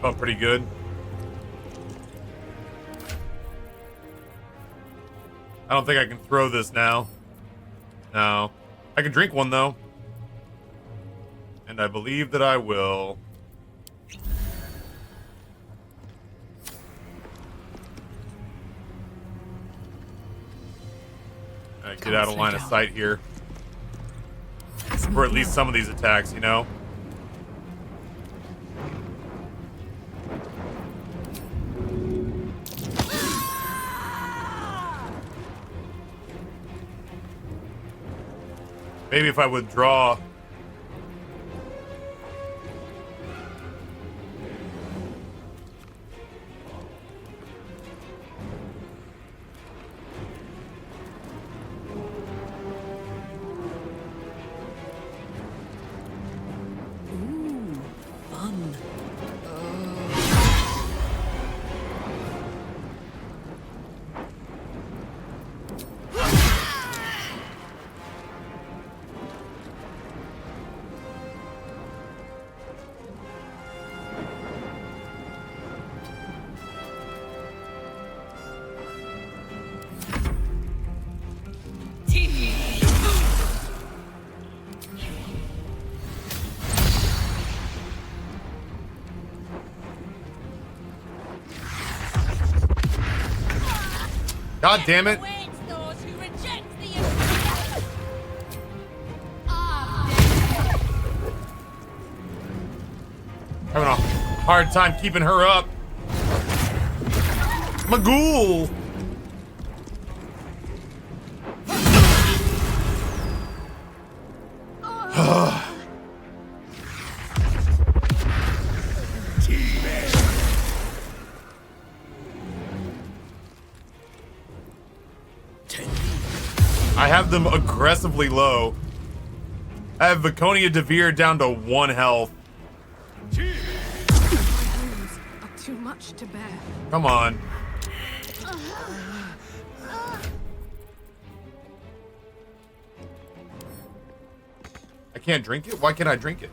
Felt pretty good. I don't think I can throw this now. No. I can drink one, though. And I believe that I will. Get out of line of sight here. For at least some of these attacks, you know? Maybe if I withdraw. Fun. God damn it. Having a hard time keeping her up. Maghoul. I have them aggressively low. I have Viconia Devere down to 1 health. Wounds are too much to bear. Come on. I can't drink it? Why can't I drink it?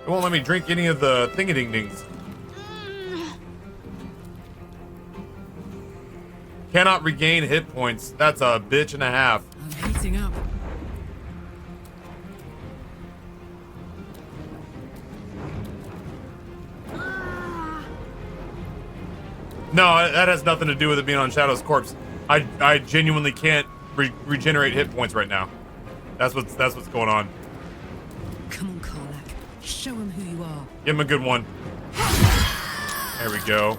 It won't let me drink any of the thingading-dings. Cannot regain hit points. That's a bitch and a half. I'm heating up. No, that has nothing to do with it being on Shadow's corpse. I genuinely can't regenerate hit points right now. That's what's going on. Come on, Karlach. Show him who you are. Give him a good one. There we go.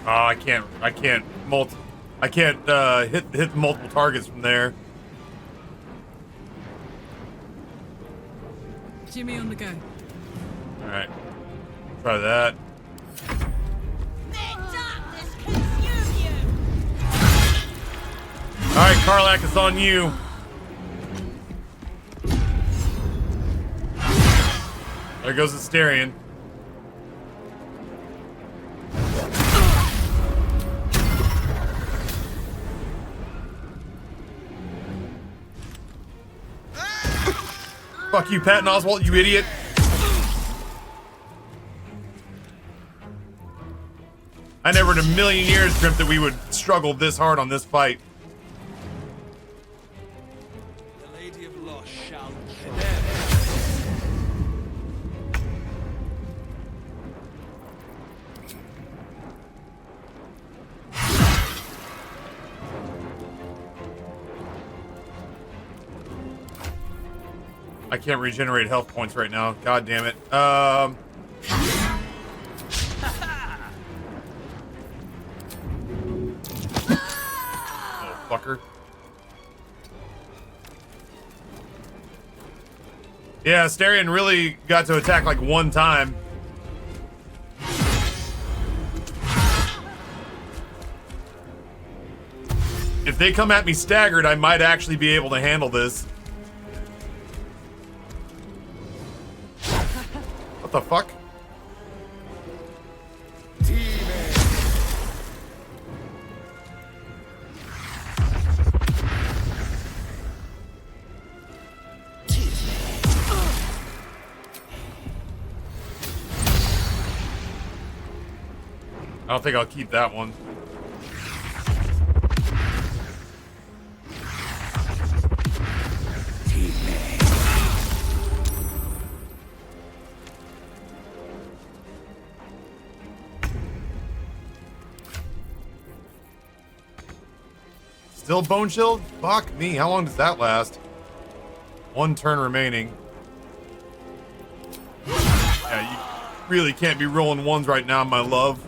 Oh, I can't hit multiple targets from there. Jimmy on the go. All right, try that. All right, Karlach, it's on you. There goes the Asterion. Fuck you, Patton Oswalt, you idiot. I never in a million years dreamt that we would struggle this hard on this fight. The Lady of Loss shall I can't regenerate health points right now. God damn it. fucker. Yeah, Astarion really got to attack like one time. If they come at me staggered, I might actually be able to handle this. What the fuck? I don't think I'll keep that one. Still bone shield? Fuck me. How long does that last? 1 turn remaining. Yeah, you really can't be rolling ones right now, my love.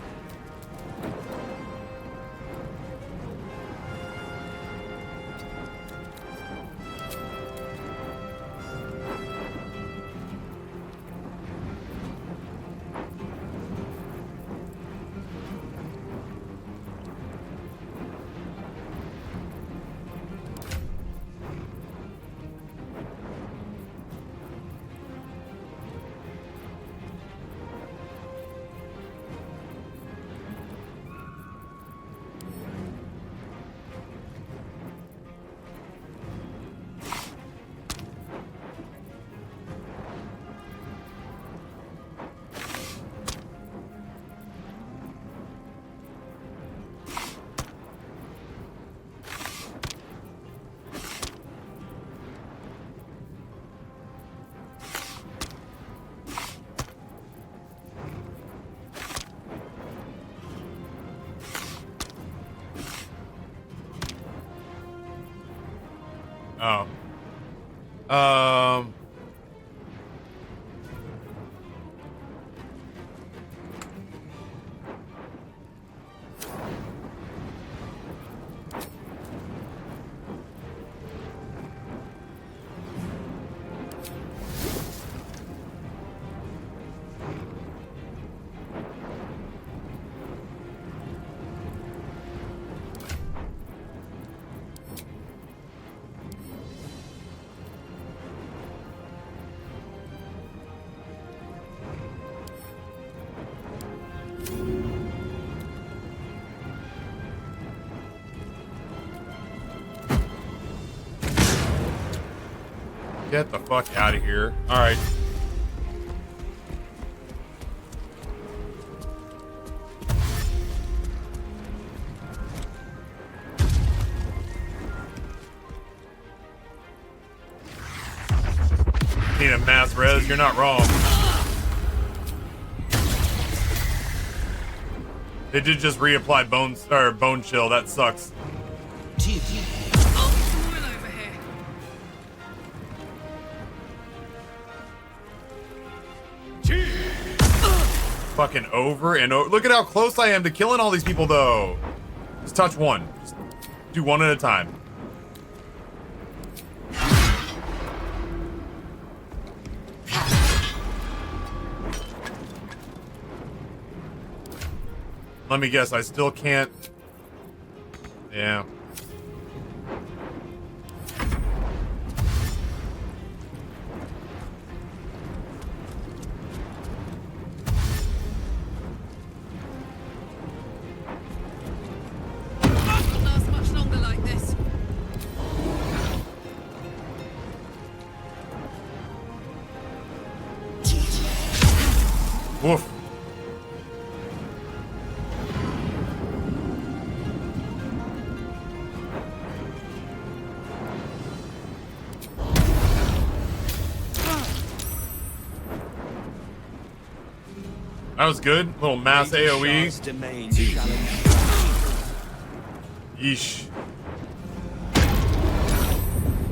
Oh. Get the fuck out of here. All right. Need a mass res, you're not wrong. They did just reapply bone chill, that sucks. Fucking over and over. Look at how close I am to killing all these people, though. Just touch one. Just do one at a time. Let me guess, I still can't. Yeah. Woof. That was good. Little mass AoE. Yeesh.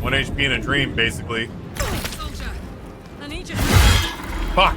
1 HP in a dream, basically. Soldier, I need you. Fuck.